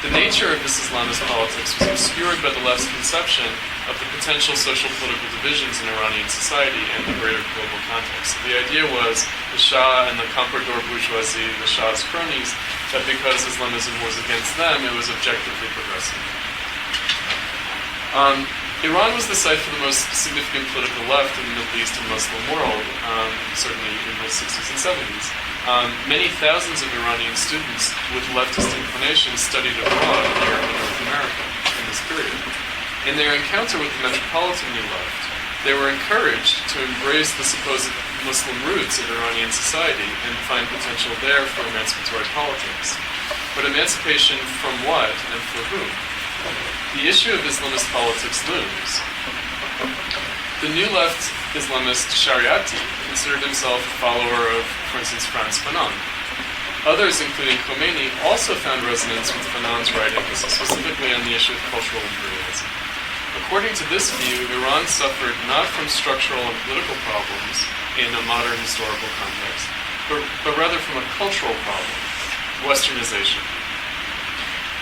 The nature of this Islamist politics was obscured by the left's conception of the potential social political divisions in Iranian society and the greater global context. So the idea was the Shah and the comprador bourgeoisie, the Shah's cronies, that because Islamism was against them, it was objectively progressive. Iran was the site for the most significant political left in the Middle East and Muslim world, certainly in the 60s and 70s. Many thousands of Iranian students with leftist inclinations studied abroad in Europe and North America in this period. In their encounter with the metropolitan New Left, they were encouraged to embrace the supposed Muslim roots of Iranian society and find potential there for emancipatory politics. But emancipation from what and for whom? The issue of Islamist politics looms. The New Left Islamist Shariati considered himself a follower of, for instance, Frantz Fanon. Others, including Khomeini, also found resonance with Fanon's writings, specifically on the issue of cultural imperialism. According to this view, Iran suffered not from structural and political problems in a modern historical context, but rather from a cultural problem, Westernization,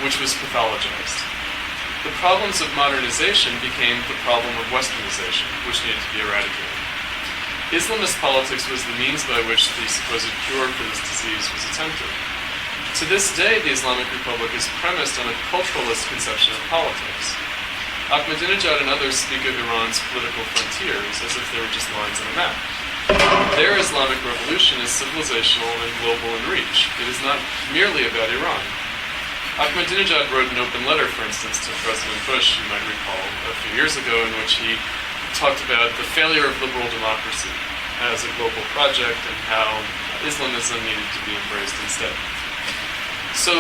which was pathologized. The problems of modernization became the problem of Westernization, which needed to be eradicated. Islamist politics was the means by which the supposed cure for this disease was attempted. To this day, the Islamic Republic is premised on a culturalist conception of politics. Ahmadinejad and others speak of Iran's political frontiers as if they were just lines on a map. Their Islamic Revolution is civilizational and global in reach. It is not merely about Iran. Ahmadinejad wrote an open letter, for instance, to President Bush, you might recall, a few years ago, in which he talked about the failure of liberal democracy as a global project and how Islamism needed to be embraced instead. So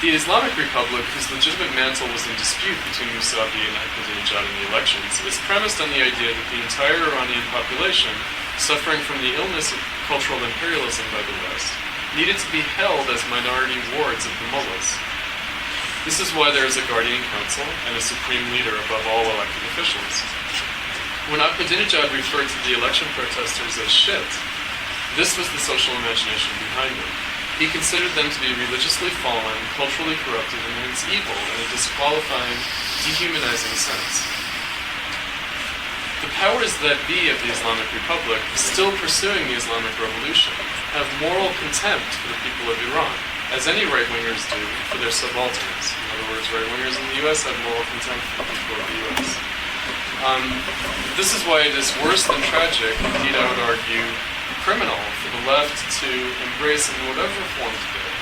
the Islamic Republic, whose legitimate mantle was in dispute between Mousavi and Ahmadinejad in the elections, is premised on the idea that the entire Iranian population, suffering from the illness of cultural imperialism by the West, needed to be held as minority wards of the mullahs. This is why there is a guardian council and a supreme leader above all elected officials. When Ahmadinejad referred to the election protesters as shit, this was the social imagination behind it. He considered them to be religiously fallen, culturally corrupted, and hence evil in a disqualifying, dehumanizing sense. The powers that be of the Islamic Republic, still pursuing the Islamic Revolution, have moral contempt for the people of Iran, as any right-wingers do for their subalterns. In other words, right-wingers in the U.S. have moral contempt for the people of the U.S. This is why it is worse than tragic, indeed I would argue criminal, for the left to embrace in whatever form today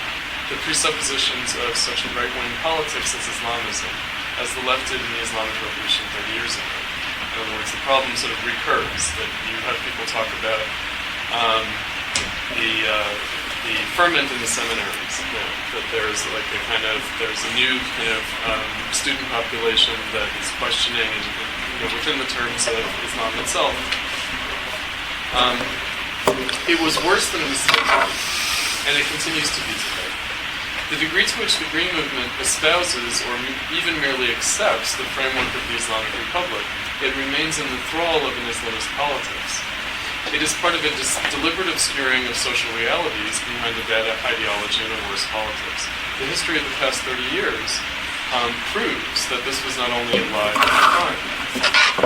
the presuppositions of such a right-wing politics as Islamism, as the left did in the Islamic Revolution 30 years ago. In other words, the problem sort of recurs, that you have people talk about the ferment in the seminaries now, that there's like there's a new kind of student population that is questioning and within the terms of Islam itself. It was worse than it was today, and it continues to be today. The degree to which the Green Movement espouses or even merely accepts the framework of the Islamic Republic, it remains in the thrall of an Islamist politics. It is part of a deliberate obscuring of social realities behind a bad ideology and a worse politics. The history of the past 30 years proves that this was not only a lie but a crime.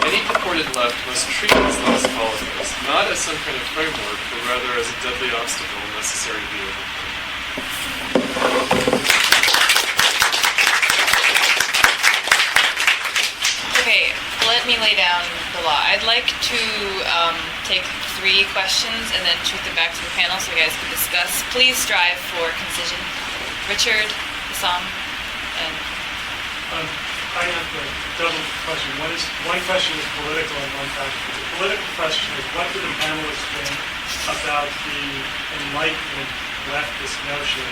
Any purported left must treat Islamist politics not as some kind of framework, but rather as a deadly obstacle necessary to be overcome. Okay, let me lay down the law. I'd like to take 3 questions and then shoot them back to the panel so you guys can discuss. Please strive for concision. Richard, Issam, and... I have a double question. One question is political and one factual. The political question is, what do the panelists think about the Enlightenment leftist notion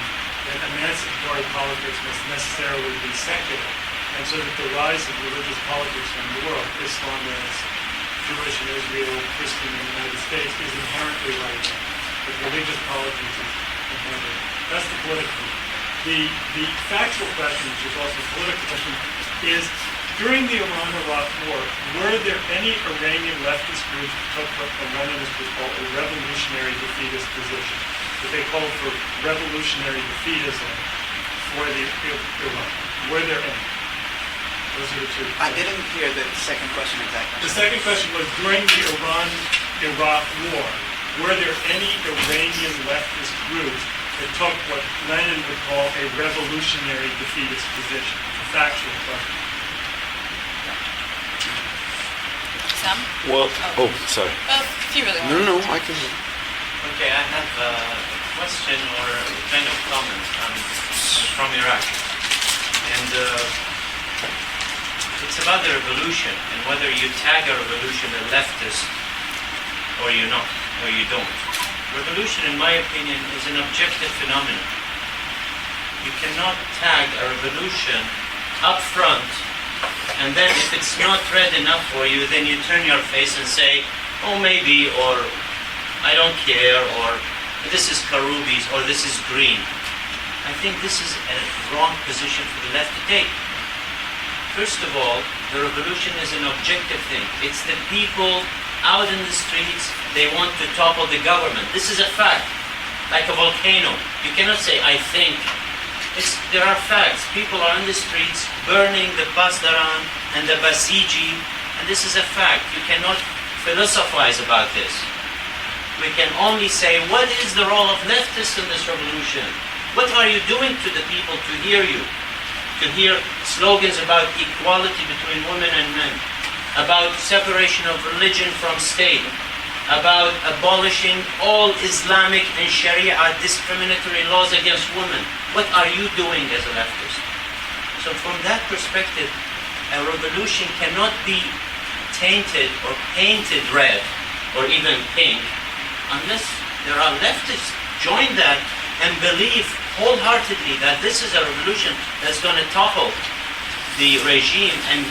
that emancipatory politics must necessarily be secular, and so that the rise of religious politics in the world, Islam as Jewish and Israel, Christian in the United States, is inherently right, but religious politics is inherently. That's the political. The factual question, which is also a political question, is during the Iran-Iraq War, were there any Iranian leftist groups who took what the Leninists would call a revolutionary defeatist position? That they called for revolutionary defeatism for the Iran. Were there any? Those are the 2. I didn't hear the second question exactly. The second question was, during the Iran-Iraq War, were there any Iranian leftist groups that took what Lenin would call a revolutionary defeatist position? A factual question. Sam? Well, sorry. If you really want. No, I can. Okay, I have a question or a kind of comment. I'm from Iraq. And it's about the revolution and whether you tag a revolution a leftist or you not, or you don't. Revolution, in my opinion, is an objective phenomenon. You cannot tag a revolution up front, and then if it's not red enough for you, then you turn your face and say, oh, maybe, or I don't care, or this is Karoubi's, or this is green. I think this is a wrong position for the left to take. First of all, the revolution is an objective thing. It's the people out in the streets, they want to topple the government. This is a fact, like a volcano. You cannot say, I think. There are facts. People are in the streets burning the Pasdaran and the Basiji, and this is a fact. You cannot philosophize about this. We can only say, what is the role of leftists in this revolution? What are you doing to the people to hear you? To hear slogans about equality between women and men, about separation of religion from state, about abolishing all Islamic and Sharia discriminatory laws against women. What are you doing as a leftist? So from that perspective, a revolution cannot be tainted or painted red or even pink unless there are leftists join that and believe wholeheartedly that this is a revolution that's going to topple the regime and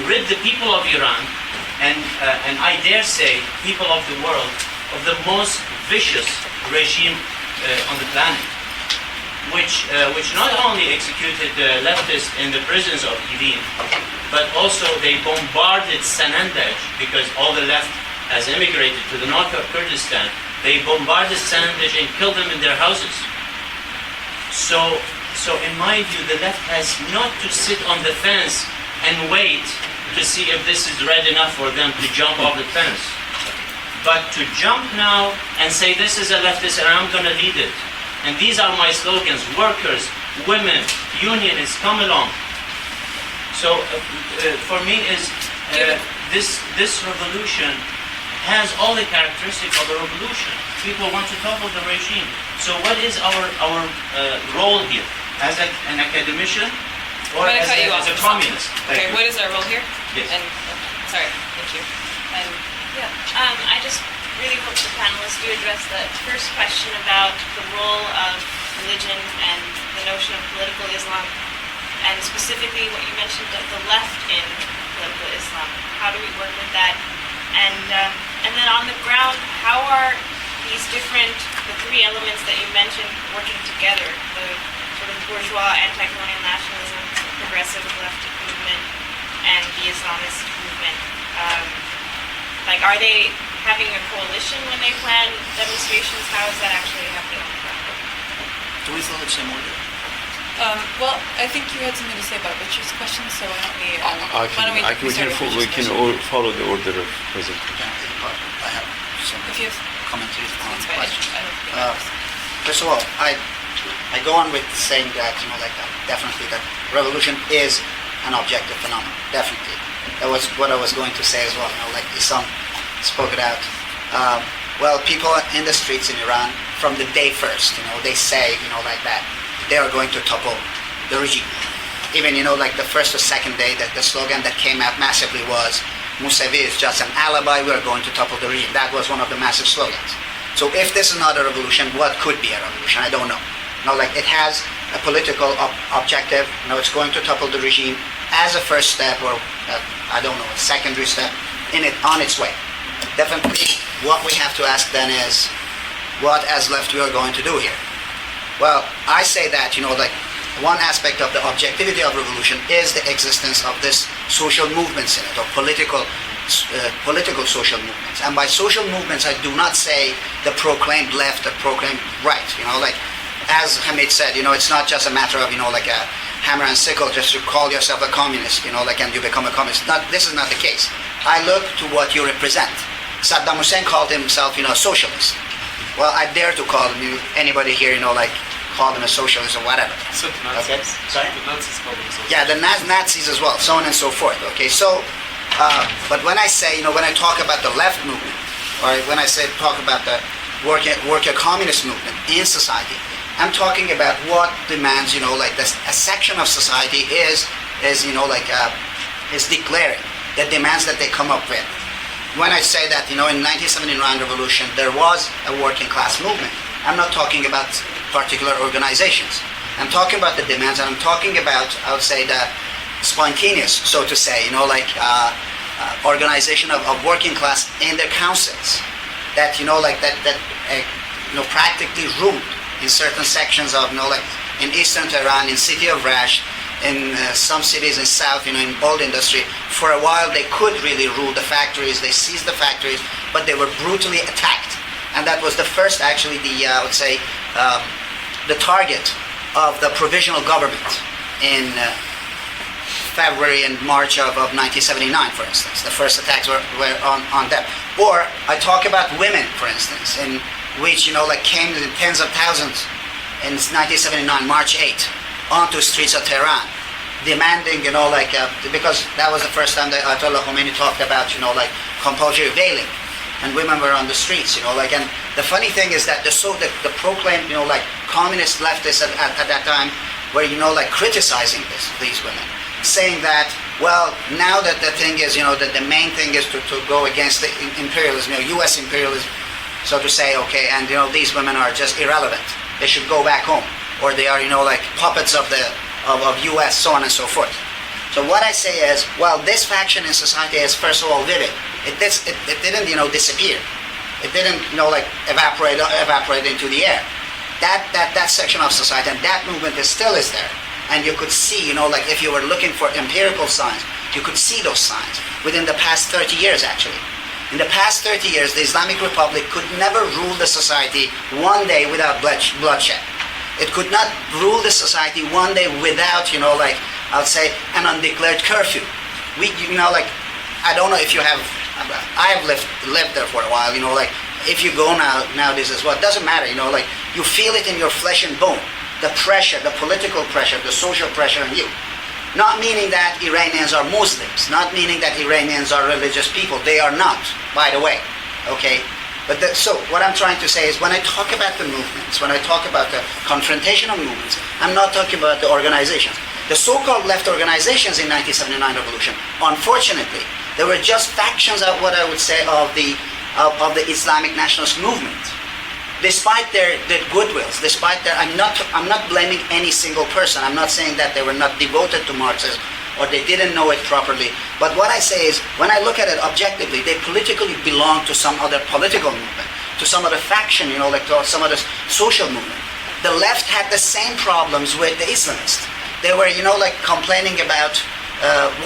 rid the people of Iran and I dare say people of the world of the most vicious regime on the planet, which not only executed leftists in the prisons of Evin, but also they bombarded Sanandaj because all the left has immigrated to the north of Kurdistan. They bombarded Sanandaj and killed them in their houses. So in my view, the left has not to sit on the fence and wait to see if this is red enough for them to jump off the fence. But to jump now and say this is a leftist and I'm going to lead it. And these are my slogans, workers, women, unionists, come along. So for me this revolution has all the characteristics of a revolution. People want to topple the regime. So what is our role here? As an academician or as a communist? Okay, what is our role here? Yes. And sorry, thank you. And Yeah, I just really hope the panelists do address the first question about the role of religion and the notion of political Islam, and specifically what you mentioned of the left in political Islam. How do we work with that? And then on the ground, how are these the three elements that you mentioned working together? The sort of bourgeois anti-colonial nationalism, the progressive left movement, and the Islamist movement. Are they having a coalition when they plan demonstrations? How is that actually happening on the ground? Do we follow the same order? Well, I think you had something to say about Richard's question, so why don't we? We can all follow the order of presentation. I have some If you have, commentaries on that's the fine. question. I don't think First of all, I go on with saying that, definitely that revolution is an objective phenomenon. Definitely. That was what I was going to say as well. Islam spoke it out. People in the streets in Iran, from the day first, they say, that they are going to topple the regime. Even, the first or second day, that the slogan that came out massively was, Mousavi is just an alibi, we are going to topple the regime. That was one of the massive slogans. So if this is not a revolution, what could be a revolution? I don't know. It has a political objective. It's going to topple the regime as a first step, or a secondary step on its way. Definitely, what we have to ask then is, what as left we are going to do here? Well, I say that one aspect of the objectivity of revolution is the existence of this social movements in it, or political social movements. And by social movements, I do not say the proclaimed left, the proclaimed right. As Hamid said, it's not just a matter of a hammer and sickle just to call yourself a communist, and you become a communist. This is not the case. I look to what you represent. Saddam Hussein called himself, a socialist. Well, I dare to call anybody here, call them a socialist or whatever. Except the Nazis. Okay. Sorry? The Nazis called themselves. Yeah, the Nazis as well, so on and so forth. Okay, so, but when I say, when I talk about the left movement, or when I talk about the worker communist movement in society, I'm talking about what demands, a section of society is declaring the demands that they come up with. When I say that, in 1979 revolution, there was a working class movement, I'm not talking about particular organizations. I'm talking about the demands, and I'm talking about, I would say, the spontaneous, so to say, organization of working class in their councils that, practically ruled in certain sections of, in eastern Tehran, in city of Rasht, in some cities in south, in old industry. For a while, they could really rule the factories. They seized the factories, but they were brutally attacked. And that was the first, actually, I would say, the target of the provisional government in February and March of 1979, for instance. The first attacks were on them. Or I talk about women, for instance, in which, came in tens of thousands in 1979, March 8, onto streets of Tehran, demanding, because that was the first time that Ayatollah Khomeini talked about, compulsory veiling, and women were on the streets, and the funny thing is that the proclaimed, communist leftists at that time were, criticizing these women, saying that, well, now that the thing is, that the main thing is to go against the imperialism, U.S. imperialism, so to say, okay, and, these women are just irrelevant. They should go back home. Or they are, puppets of U.S., so on and so forth. So what I say is, well, this faction in society is, first of all, vivid. It didn't, disappear. It didn't, evaporate into the air. That section of society and that movement still is there. And you could see, if you were looking for empirical signs, you could see those signs within the past 30 years, actually. In the past 30 years, the Islamic Republic could never rule the society one day without bloodshed. It could not rule the society one day without, I would say, an undeclared curfew. I don't know if you have, I have lived there for a while, if you go nowadays as well, it doesn't matter, you feel it in your flesh and bone, the pressure, the political pressure, the social pressure on you. Not meaning that Iranians are Muslims, not meaning that Iranians are religious people. They are not, by the way, okay? But so what I'm trying to say is, when I talk about the movements, when I talk about the confrontational movements, I'm not talking about the organizations. The so-called left organizations in 1979 revolution, unfortunately, they were just factions of what I would say of the Islamic nationalist movement. Despite their goodwills, despite their, I'm not blaming any single person. I'm not saying that they were not devoted to Marxism or they didn't know it properly. But what I say is, when I look at it objectively, they politically belong to some other political movement, to some other faction, like to some other social movement. The left had the same problems with the Islamists. They were, complaining about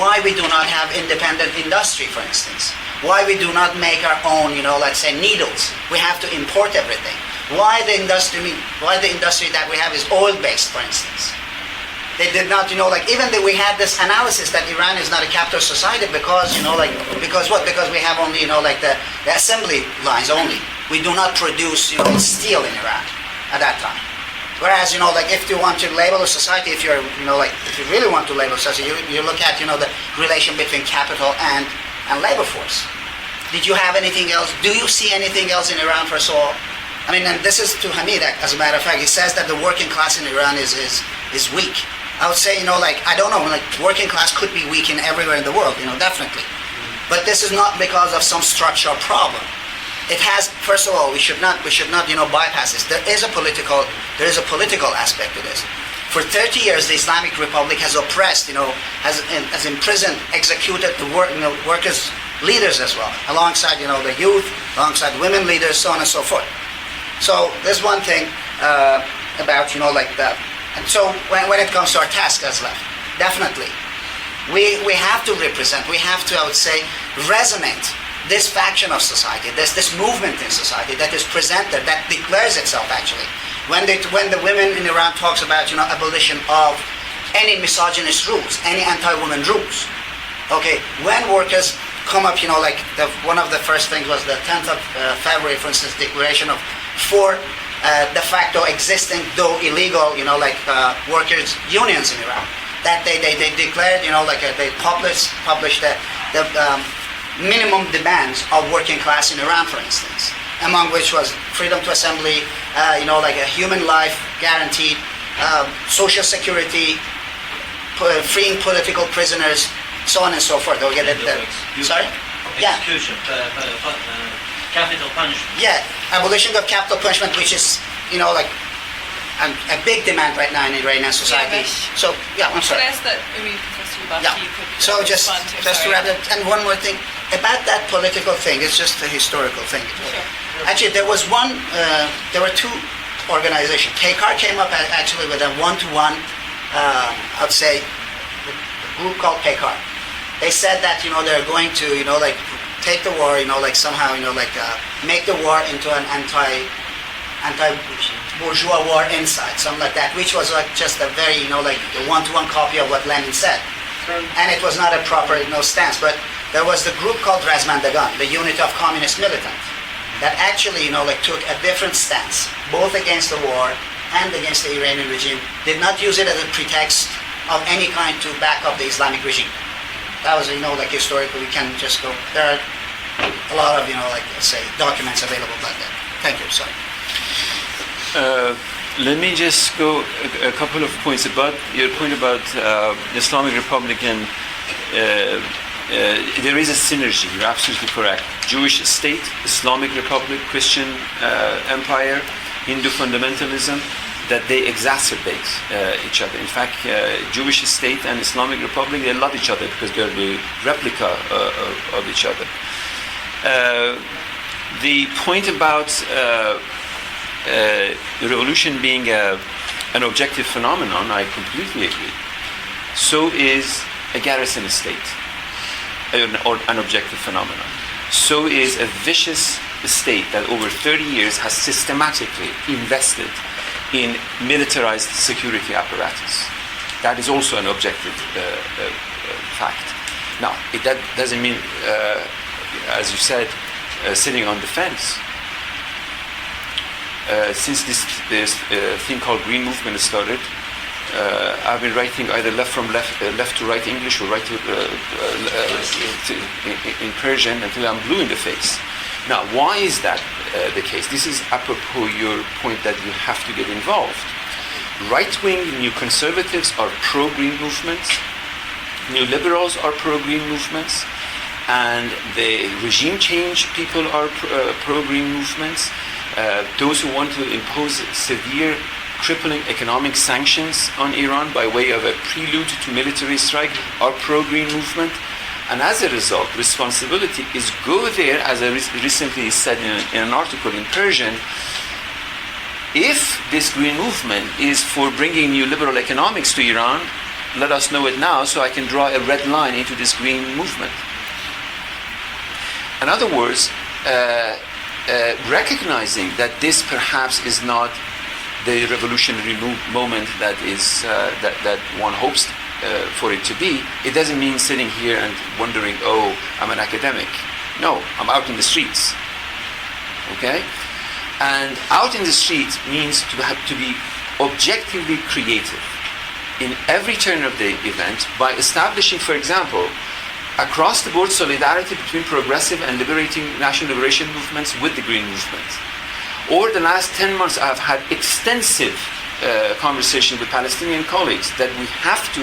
why we do not have independent industry, for instance. Why we do not make our own, let's say needles. We have to import everything. Why the industry that we have is oil-based, for instance. They did not, even though we had this analysis that Iran is not a capitalist society because, because what? Because we have only, the assembly lines only. We do not produce, steel in Iran at that time. Whereas, if you want to label a society, if you're, if you really want to label a society, you look at, the relation between capital and labor force. Did you have anything else? Do you see anything else in Iran, first of all? I mean, and this is to Hamid, as a matter of fact. He says that the working class in Iran is weak. I would say, I don't know, working class could be weak in everywhere in the world, definitely. But this is not because of some structural problem. It has, first of all, we should not, bypass this. There is a political aspect to this. For 30 years, the Islamic Republic has oppressed, has imprisoned, executed the workers' leaders as well, alongside, the youth, alongside women leaders, so on and so forth. So there's one thing about, that. And so when it comes to our task as left, definitely, we have to represent, we have to, I would say, resonate this faction of society, this movement in society that is presented, that declares itself actually. When the women in Iran talks about, abolition of any misogynist rules, any anti-woman rules, okay, when workers come up, one of the first things was the 10th of February, for instance, declaration of 4 de facto existing, though illegal, workers' unions in Iran. That they declared, they published the minimum demands of working class in Iran, for instance, among which was freedom to assembly, a human life guaranteed, social security, freeing political prisoners, so on and so forth. They'll get it. Sorry? Yeah. Execution, capital punishment. Yeah, abolition of capital punishment, which is, a big demand right now in Iranian society. Yeah, so, yeah, I'm sorry. Could I ask that, Professor Dabashi, Yeah. you could So just respond to wrap it, and one more thing about that political thing. It's just a historical thing. Sure. Actually, there was one. There were 2 organizations. KCAR came up actually with a one-to-one. I'd say the group called KCAR. They said that they're going to take the war somehow make the war into an anti-bourgeois war inside, something like that, which was just a very a one-to-one copy of what Lenin said. And it was not a proper stance, but there was the group called Razmandagan, the unit of communist militants, that actually took a different stance, both against the war and against the Iranian regime, did not use it as a pretext of any kind to back up the Islamic regime. That was historical. We can just go. There are a lot of let's say documents available about that. Thank you. Sorry. Let me just go a couple of points about your point about the Islamic Republic and there is a synergy. You're absolutely correct. Jewish state, Islamic Republic, Christian empire, Hindu fundamentalism, that they exacerbate each other. In fact, Jewish state and Islamic Republic, they love each other because they're the replica of each other. The point about the revolution being an objective phenomenon, I completely agree. So is a garrison state, or an objective phenomenon. So is a vicious state that over 30 years has systematically invested in militarized security apparatus. That is also an objective fact. Now, that doesn't mean, as you said, sitting on the fence. Since this thing called Green Movement started, I've been writing either left to right English or right to in Persian until I'm blue in the face. Now, why is that the case? This is apropos your point that you have to get involved. right-wing new conservatives are pro-green movements, new liberals are pro-green movements, and the regime change people are pro-green movements. Those who want to impose severe, crippling economic sanctions on Iran by way of a prelude to military strike are pro-green movement. And as a result, responsibility is go there, as I recently said in an article in Persian, if this green movement is for bringing new liberal economics to Iran, let us know it now so I can draw a red line into this green movement. In other words, recognizing that this perhaps is not the revolutionary moment that is that one hopes for it to be, it doesn't mean sitting here and wondering, oh, I'm an academic. No, I'm out in the streets. Okay? And out in the streets means to have to be objectively creative in every turn of the event by establishing, for example, across the board solidarity between progressive and liberating national liberation movements with the green movement. Over the last 10 months, I've had extensive conversation with Palestinian colleagues that we have to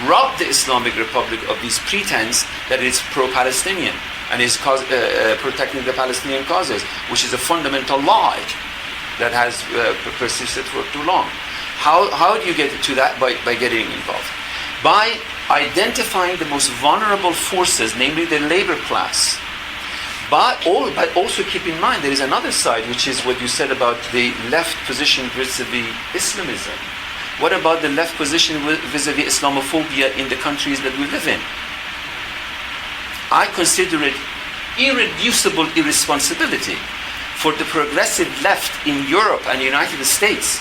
rob the Islamic Republic of this pretense that it's pro-Palestinian and is protecting the Palestinian causes, which is a fundamental lie that has persisted for too long. How do you get to that? By getting involved. By identifying the most vulnerable forces, namely the labor class. But also keep in mind there is another side, which is what you said about the left position vis-a-vis Islamism. What about the left position vis-a-vis Islamophobia in the countries that we live in? I consider it irreducible irresponsibility for the progressive left in Europe and the United States,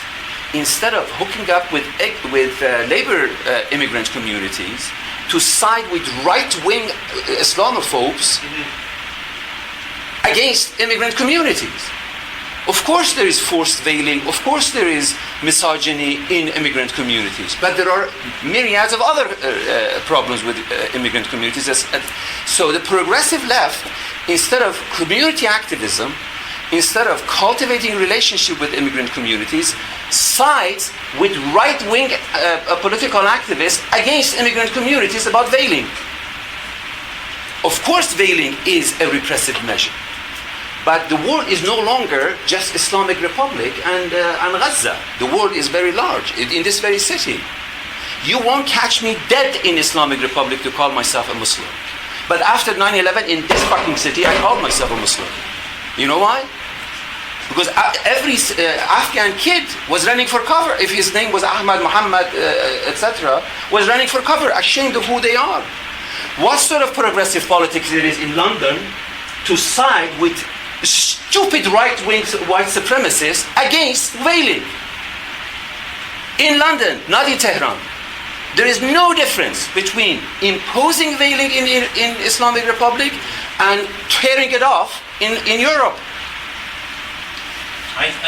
instead of hooking up with labor immigrant communities, to side with right-wing Islamophobes against immigrant communities. Of course there is forced veiling, of course there is misogyny in immigrant communities, but there are myriads of other problems with immigrant communities. So the progressive left, instead of community activism, instead of cultivating relationship with immigrant communities, sides with right-wing political activists against immigrant communities about veiling. Of course veiling is a repressive measure. But the world is no longer just Islamic Republic and Gaza. The world is very large, in this very city. You won't catch me dead in Islamic Republic to call myself a Muslim. But after 9/11 in this fucking city, I called myself a Muslim. You know why? Because every Afghan kid was running for cover. If his name was Ahmad, Muhammad, etc., was running for cover, ashamed of who they are. What sort of progressive politics it is in London to side with stupid right-wing white supremacists against veiling? In London, not in Tehran. There is no difference between imposing veiling in Islamic Republic and tearing it off in Europe.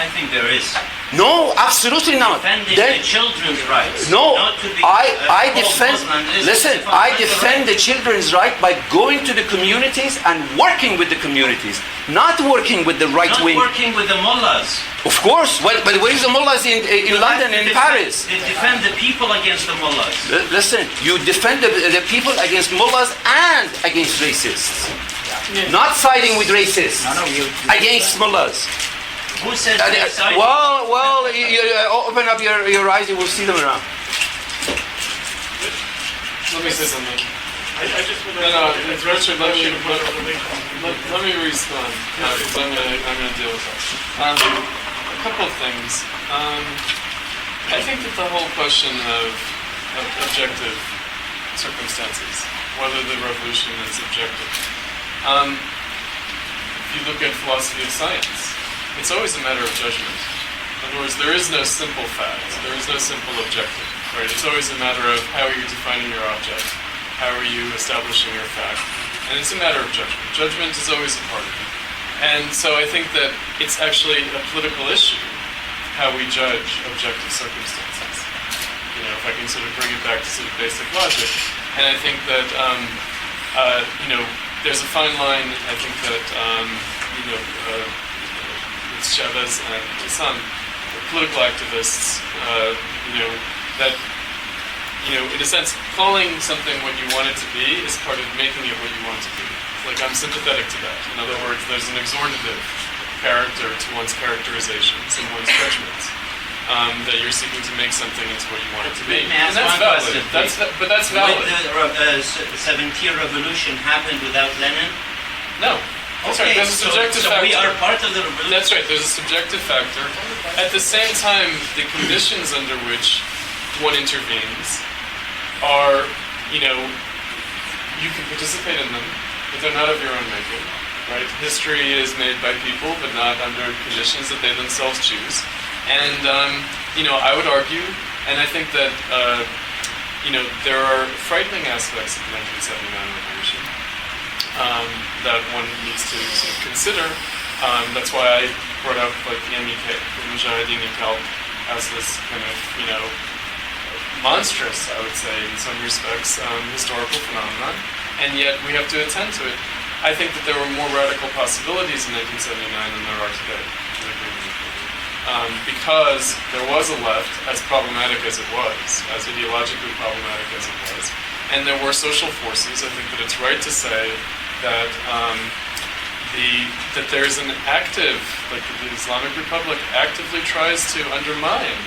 I think there is. No, absolutely not. Defending Then, the children's rights. no, not to be, I defend. Muslim is Listen, a I fundamental defend right. the children's right by going to the communities and working with the communities, not working with the right Not wing. working with the mullahs. Of course, but where is the mullahs in London and Paris? They defend the people against the mullahs. Listen, you defend the people against mullahs and against racists, not siding with racists against mullahs. Who said they side? Well, you open up your eyes, you will see them around. Let me say something. I just would No, like to it's Richard, let me respond. Yeah. Because I'm gonna deal with that. A couple of things. I think that the whole question of objective circumstances, whether the revolution is objective. If you look at philosophy of science, it's always a matter of judgment. In other words, there is no simple fact. There is no simple objective, right? It's always a matter of how are you defining your object? How are you establishing your fact? And it's a matter of judgment. Judgment is always a part of it. And so I think that it's actually a political issue how we judge objective circumstances. You know, if I can sort of bring it back to sort of basic logic. And I think that, there's a fine line, I think that, with Siyaves and Hassan, political activists, that, in a sense, calling something what you want it to be is part of making it what you want it to be. Like, I'm sympathetic to that. In other words, there's an exhortative character to one's characterizations and one's judgments. That you're seeking to make something into what you want it to be. Let me ask And that's one valid. question, But that's valid. Would the 17th revolution happen without Lenin? No. That's right. There's a subjective so factor. we are part of the revolution. That's right. There's a subjective factor. At the same time, the conditions under which one intervenes are, you can participate in them, but they're not of your own making. Right? History is made by people, but not under conditions that they themselves choose. And, I would argue, and I think that, there are frightening aspects of the 1979 revolution that one needs to sort of consider. That's why I brought up, like, the MEK, the Mujahideen Kalb, as this kind of, monstrous, I would say, in some respects, historical phenomenon. And yet we have to attend to it. I think that there were more radical possibilities in 1979 than there are today. Because there was a left, as problematic as it was, as ideologically problematic as it was, and there were social forces. I think that it's right to say that that there's an active, like the Islamic Republic actively tries to undermine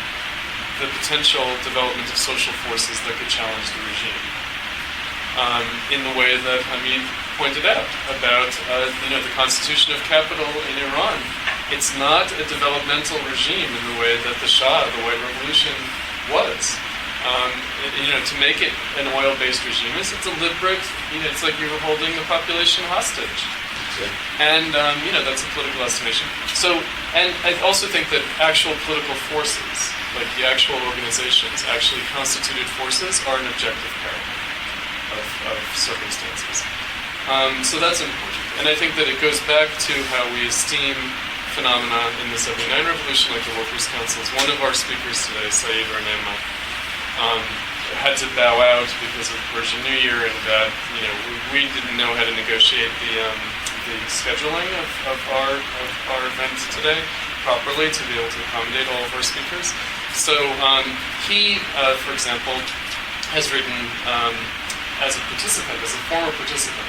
the potential development of social forces that could challenge the regime. In the way that Hamid pointed out about the constitution of capital in Iran. It's not a developmental regime in the way that the Shah, the White Revolution, was. To make it an oil-based regime is a deliberate. It's like you were holding the population hostage. And that's a political estimation. So, and I also think that actual political forces, like the actual organizations, actually constituted forces, are an objective pair of circumstances. So that's important. And I think that it goes back to how we esteem phenomena in the 79 revolution, like the Workers' Councils. One of our speakers today, Saeed Ranema, had to bow out because of Persian New Year, and that we didn't know how to negotiate the scheduling of our event today properly to be able to accommodate all of our speakers. So he, for example, has written as a participant, as a former participant,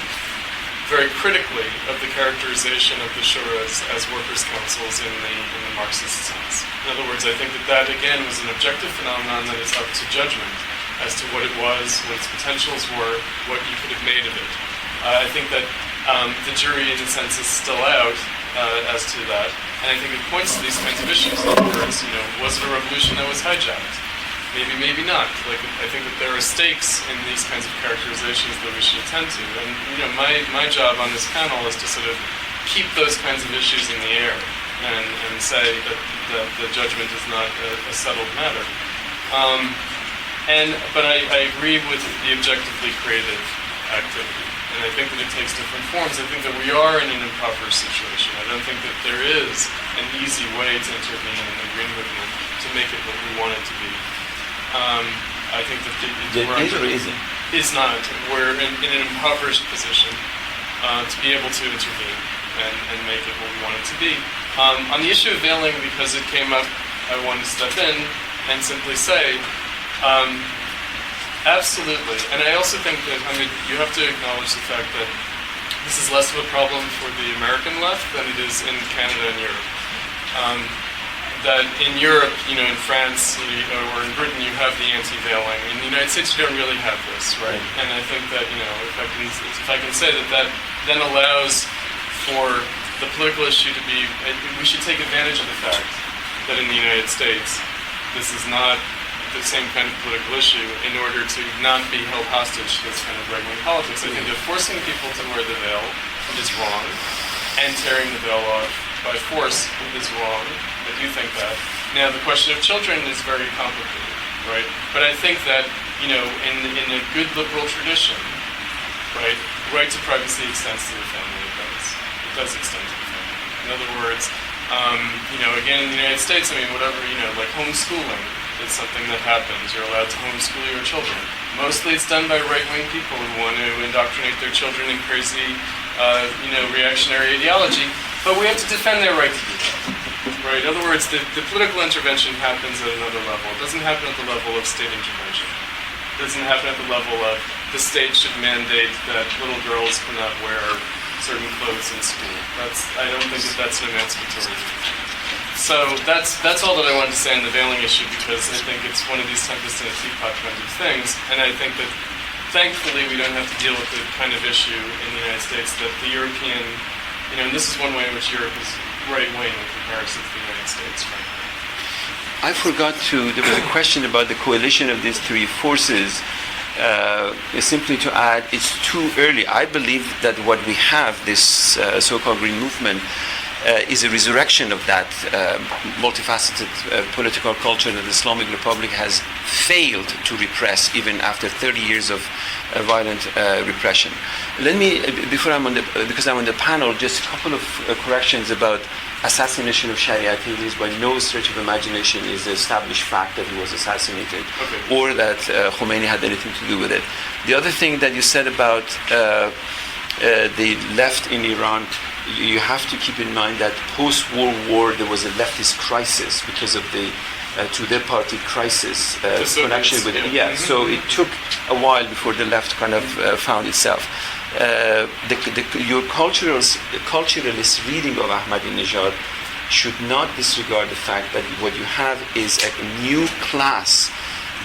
very critically of the characterization of the shuras as workers' councils in the Marxist sense. In other words, I think that again was an objective phenomenon that is up to judgment as to what it was, what its potentials were, what you could have made of it. I think that the jury, in a sense, is still out as to that, and I think it points to these kinds of issues. In other words, was it a revolution that was hijacked? Maybe, maybe not. Like, I think that there are stakes in these kinds of characterizations that we should attend to. And my job on this panel is to sort of keep those kinds of issues in the air and say that the judgment is not a settled matter. But I agree with the objectively creative activity. And I think that it takes different forms. I think that we are in an impoverished situation. I don't think that there is an easy way to intervene in the Green Movement to make it what we want it to be. I think that is not. We're in an impoverished position to be able to intervene and make it what we want it to be. On the issue of veiling, because it came up, I wanted to step in and simply say, absolutely. And I also think that, you have to acknowledge the fact that this is less of a problem for the American left than it is in Canada and Europe. That in Europe, in France or in Britain, you have the anti-veiling. In the United States, you don't really have this, right? And I think that if I can say that then allows for the political issue to be. We should take advantage of the fact that in the United States, this is not the same kind of political issue in order to not be held hostage to this kind of right-wing politics. I think that forcing people to wear the veil is wrong, and tearing the veil off by force is wrong. I do think that. Now, the question of children is very complicated, right? But I think that, in a good liberal tradition, right to privacy extends to the family. It does extend to the family. In other words, again, in the United States, like homeschooling is something that happens. You're allowed to homeschool your children. Mostly it's done by right-wing people who want to indoctrinate their children in crazy, reactionary ideology. But we have to defend their right to do that. Right? In other words, the political intervention happens at another level. It doesn't happen at the level of state intervention. It doesn't happen at the level of the state should mandate that little girls cannot wear certain clothes in school. I don't think that's an emancipatory move. So that's all that I wanted to say on the veiling issue, because I think it's one of these tempest in a teapot kind of things, and I think that thankfully we don't have to deal with the kind of issue in the United States that the European, and this is one way in which Europe is right-wing in comparison to the United States, frankly. I forgot there was a question about the coalition of these three forces. Simply to add, it's too early. I believe that what we have, this so-called green movement, is a resurrection of that multifaceted political culture that the Islamic Republic has failed to repress even after 30 years of violent repression. Let me, because I'm on the panel, just a couple of corrections about assassination of Sharia activities. By no stretch of imagination is the established fact that he was assassinated, or that Khomeini had anything to do with it. The other thing that you said about the left in Iran, you have to keep in mind that post-World War there was a leftist crisis because of the Tudeh party crisis connection with it. Yeah, so it took a while before the left kind of found itself. Your culturalist reading of Ahmadinejad should not disregard the fact that what you have is a new class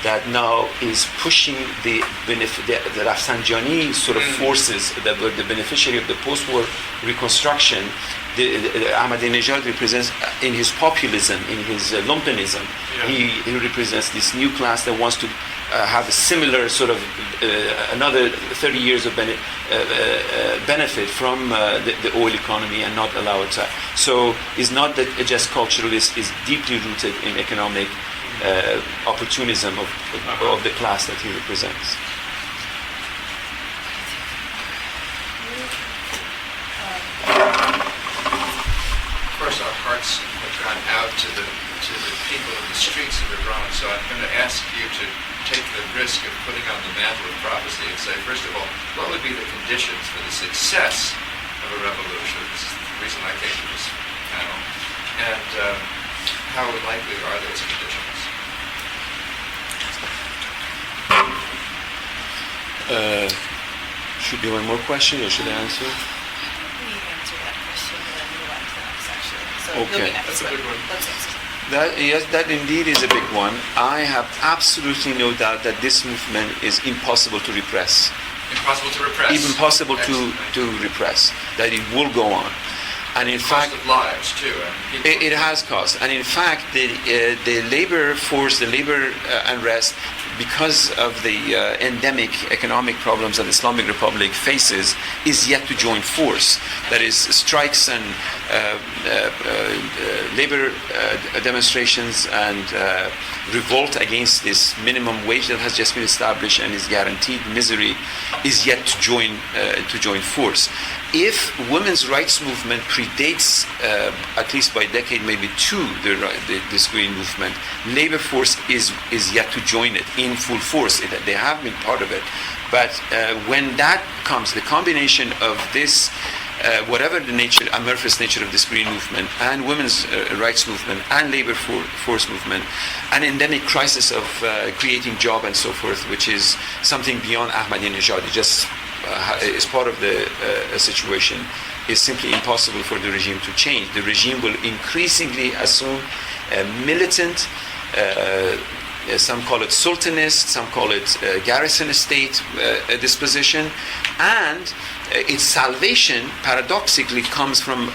that now is pushing the Rafsanjani sort of forces that were the beneficiary of the post-war reconstruction. Ahmadinejad represents, in his populism, in his lumpenism, he represents this new class that wants to have a similar sort of another 30 years of benefit from the oil economy and not allow it to. So it's not that just culturalist, is deeply rooted in economic opportunism of the class that he represents. Of course, our hearts have gone out to the people in the streets of Iran, so I'm going to ask you to take the risk of putting on the mantle of prophecy and say, first of all, what would be the conditions for the success of a revolution? This is the reason I came to this panel. And how likely are those conditions? Should be one more question, or should I answer? We answer that question and then move on to the next, actually. So Okay. you'll be next. That's a big one. Let's answer. That indeed is a big one. I have absolutely no doubt that this movement is impossible to repress. Impossible to repress. Even possible Excellent. to repress. That it will go on. And in fact, Cost of lives too. it has cost. And in fact, the labor force, the labor unrest, because of the endemic economic problems that the Islamic Republic faces, is yet to join force. That is, strikes and labor demonstrations and revolt against this minimum wage that has just been established and is guaranteed misery is yet to join force. If women's rights movement predates, at least by a decade, maybe two, this green movement, labor force is yet to join it in full force. They have been part of it. But when that comes, the combination of this, whatever the amorphous nature of this green movement and women's rights movement and labor force movement, an endemic crisis of creating job and so forth, which is something beyond Ahmadinejad, it just is part of the situation, is simply impossible for the regime to change. The regime will increasingly assume a militant, some call it sultanist, some call it garrison state disposition, and its salvation paradoxically comes from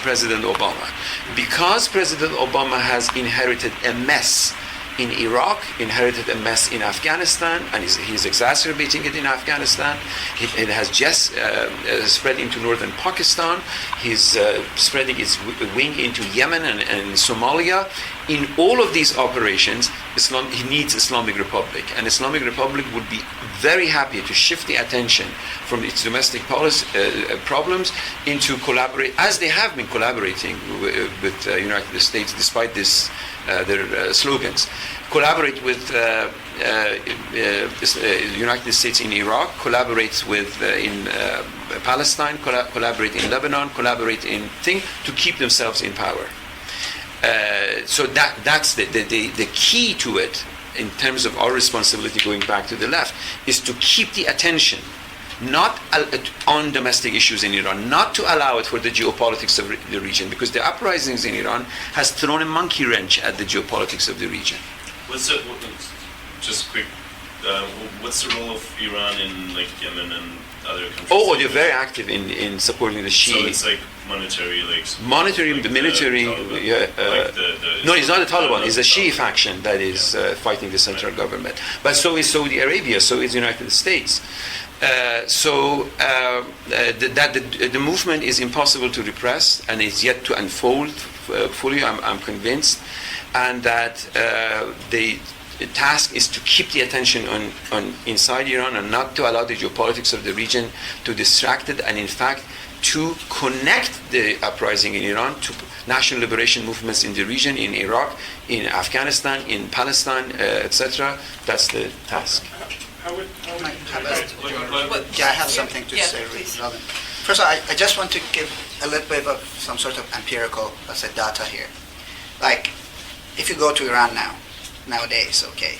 President Obama. Because President Obama has inherited a mess in Iraq, inherited a mess in Afghanistan, and he's exacerbating it in Afghanistan. It has just spread into northern Pakistan. He's spreading its wing into Yemen and Somalia. In all of these operations, he needs Islamic Republic, and Islamic Republic would be very happy to shift the attention from its domestic policy problems into collaborate, as they have been collaborating with the United States, despite this their slogans. Collaborate with United States in Iraq, collaborate with in Palestine, collaborate in Lebanon, collaborate in to keep themselves in power. So that's the key to it in terms of our responsibility going back to the left is to keep the attention not on domestic issues in Iran, not to allow it for the geopolitics of the region, because the uprisings in Iran has thrown a monkey wrench at the geopolitics of the region. Just quick, what's the role of Iran in like Yemen and other countries? Oh, they're very active in supporting the Shia. So it's like monetary, like the military. No, it's not the Taliban. It's a Shia faction that is fighting the central government. But so is Saudi Arabia. So is the United States. The movement is impossible to repress and is yet to unfold fully. I'm convinced, and that the task is to keep the attention on inside Iran and not to allow the geopolitics of the region to distract it, and in fact to connect the uprising in Iran to national liberation movements in the region, in Iraq, in Afghanistan, in Palestine, etc. That's the task. I have something to say. Robin. First of all, I just want to give a little bit of some sort of empirical, let's say, data here. Like, if you go to Iran nowadays, okay.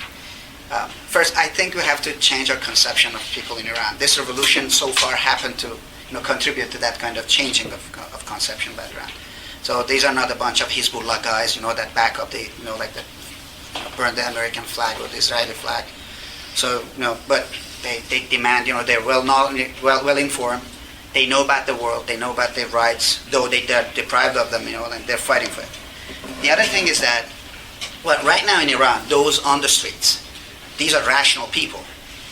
First, I think we have to change our conception of people in Iran. This revolution so far happened to, contribute to that kind of changing of conception about Iran. So these are not a bunch of Hezbollah guys, that back up the, burn the American flag or the Israeli flag. So, but they demand, they're well informed. They know about the world. They know about their rights, though they're deprived of them, and they're fighting for it. The other thing is that, right now in Iran, those on the streets, these are rational people.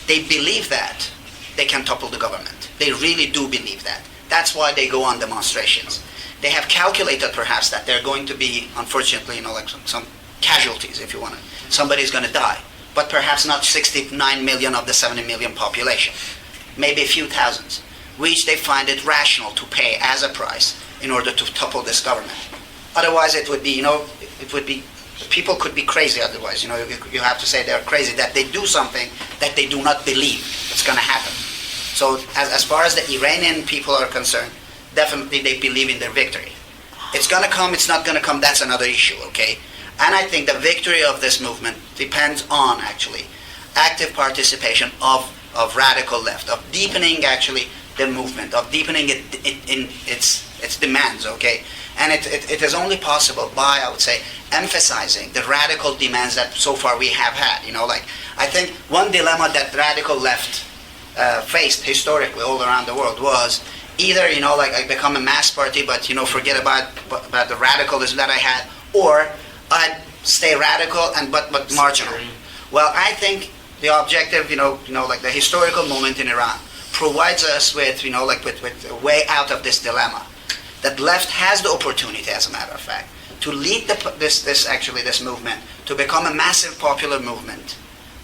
They believe that they can topple the government. They really do believe that. That's why they go on demonstrations. They have calculated, perhaps, that there are going to be, unfortunately, some casualties, if you want to. Somebody's going to die. But perhaps not 69 million of the 70 million population, maybe a few thousands, which they find it rational to pay as a price in order to topple this government. Otherwise, it would be, people could be crazy otherwise. You have to say they're crazy, that they do something that they do not believe it's going to happen. So as far as the Iranian people are concerned, definitely they believe in their victory. It's going to come, it's not going to come, that's another issue, okay? And I think the victory of this movement depends on, actually, active participation of radical left, of deepening, actually, the movement, of deepening it in its demands, okay? And it is only possible by, I would say, emphasizing the radical demands that so far we have had. I think one dilemma that radical left faced historically all around the world was either, become a mass party, but, forget about the radicalism that I had, or I'd stay radical and but marginal. Well, I think the objective, the historical moment in Iran provides us with, with a way out of this dilemma. That left has the opportunity, as a matter of fact, to lead this movement to become a massive popular movement,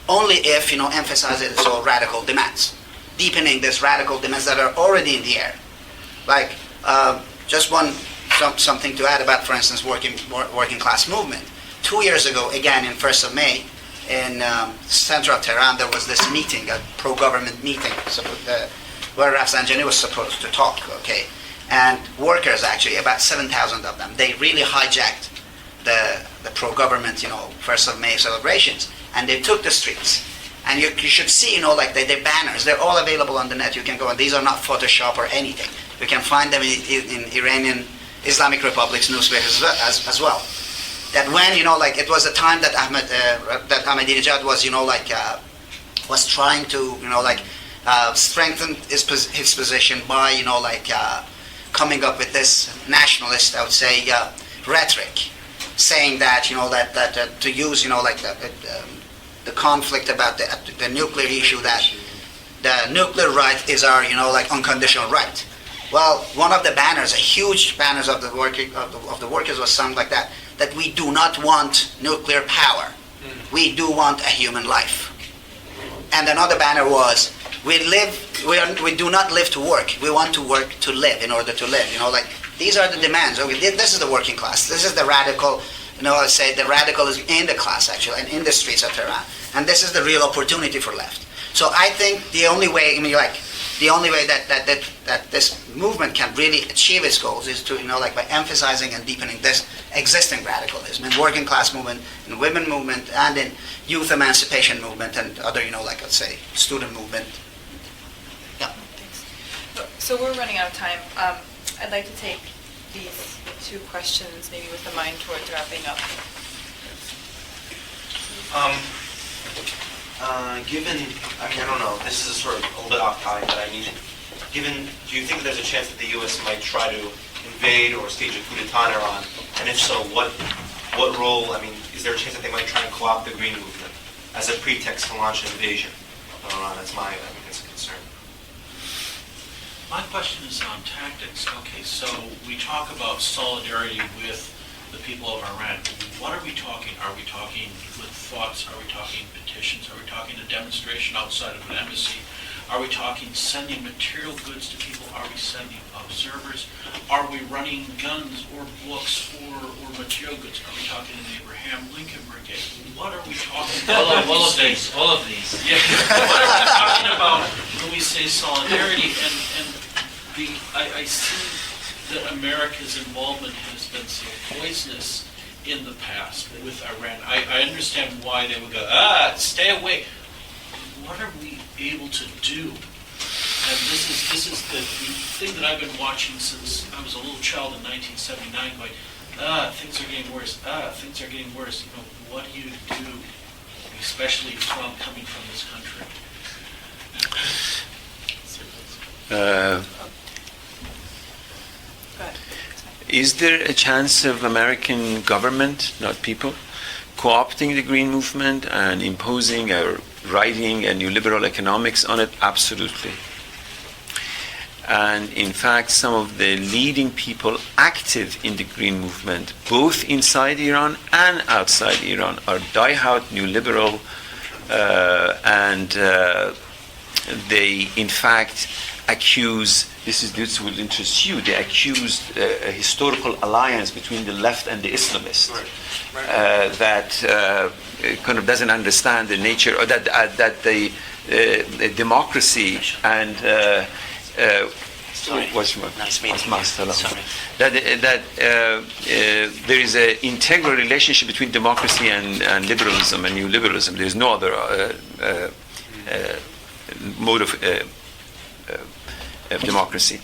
only if emphasizes its all radical demands, deepening these radical demands that are already in the air. Just something to add about, for instance, working class movement. 2 years ago, again in 1st of May, in central Tehran, there was this meeting, a pro-government meeting, where Rafsanjani was supposed to talk, okay? And workers, actually, about 7,000 of them, they really hijacked the pro-government, 1st of May celebrations, and they took the streets. And you should see, their banners, they're all available on the net. You can go, and these are not Photoshop or anything. You can find them in Iranian Islamic Republic's newspapers as well. That when, it was a time that Ahmadinejad was, was trying to, strengthen his position by, coming up with this nationalist, I would say, rhetoric, saying that, to use, the conflict about the nuclear issue, that the nuclear right is our, unconditional right. Well, one of the banners, a huge banners of the workers was something like that we do not want nuclear power. We do want a human life. And another banner was, we do not live to work. We want to work to live in order to live. These are the demands. Okay, this is the working class. This is the radical, I say the radical is in the class, actually, and in the streets of Tehran. And this is the real opportunity for left. So I think the only way, the only way that this movement can really achieve its goals is to, like by emphasizing and deepening this existing radicalism in working class movement, in women movement, and in youth emancipation movement and other, like let's say, student movement. Yeah. So we're running out of time. I'd like to take these two questions, maybe with a mind towards wrapping up. Given, I don't know, this is sort of a little bit off topic, but do you think there's a chance that the U.S. might try to invade or stage a coup d'etat in Iran? And if so, what role, is there a chance that they might try and co-opt the Green Movement as a pretext to launch an invasion of Iran? That's a concern. My question is on tactics. Okay, so we talk about solidarity with the people of Iran. What are we talking? Are we talking with thoughts? Are we talking petitions? Are we talking a demonstration outside of an embassy? Are we talking sending material goods to people? Are we sending observers? Are we running guns or books or material goods? Are we talking an Abraham Lincoln Brigade? What are we talking about? All of these. Yeah. What are we talking about when we say solidarity? And I see that America's involvement has been so poisonous in the past with Iran. I understand why they would go, stay away. What are we able to do? And this is the thing that I've been watching since I was a little child in 1979, going, things are getting worse, things are getting worse. What do you do, especially coming from this country? Is there a chance of American government, not people, co-opting the Green Movement and imposing or writing a new liberal economics on it? Absolutely. And in fact, some of the leading people active in the Green Movement, both inside Iran and outside Iran, are die-hard new liberal, and they in fact accuse, this will interest you, they accused a historical alliance between the left and the Islamists, that kind of doesn't understand the nature, or that the democracy and that there is an integral relationship between democracy and liberalism and new liberalism. There is no other mode of democracy,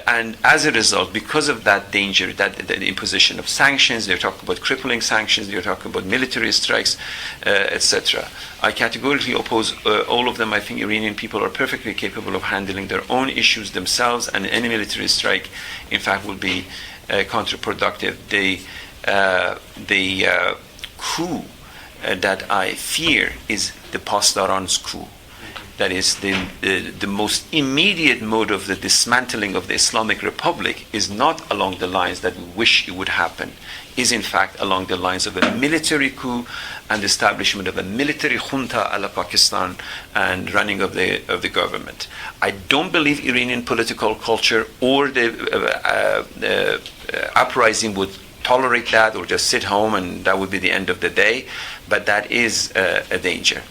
and as a result, because of that danger, that the imposition of sanctions, they're talking about crippling sanctions, they're talking about military strikes, etc. I categorically oppose all of them. I think Iranian people are perfectly capable of handling their own issues themselves, and any military strike, in fact, will be counterproductive. The coup that I fear is the post-Aran's coup. That is the most immediate mode of the dismantling of the Islamic Republic is not along the lines that we wish it would happen, is in fact along the lines of a military coup and establishment of a military junta a la Pakistan and running of the government. I don't believe Iranian political culture or the uprising would tolerate that or just sit home and that would be the end of the day, but that is a danger.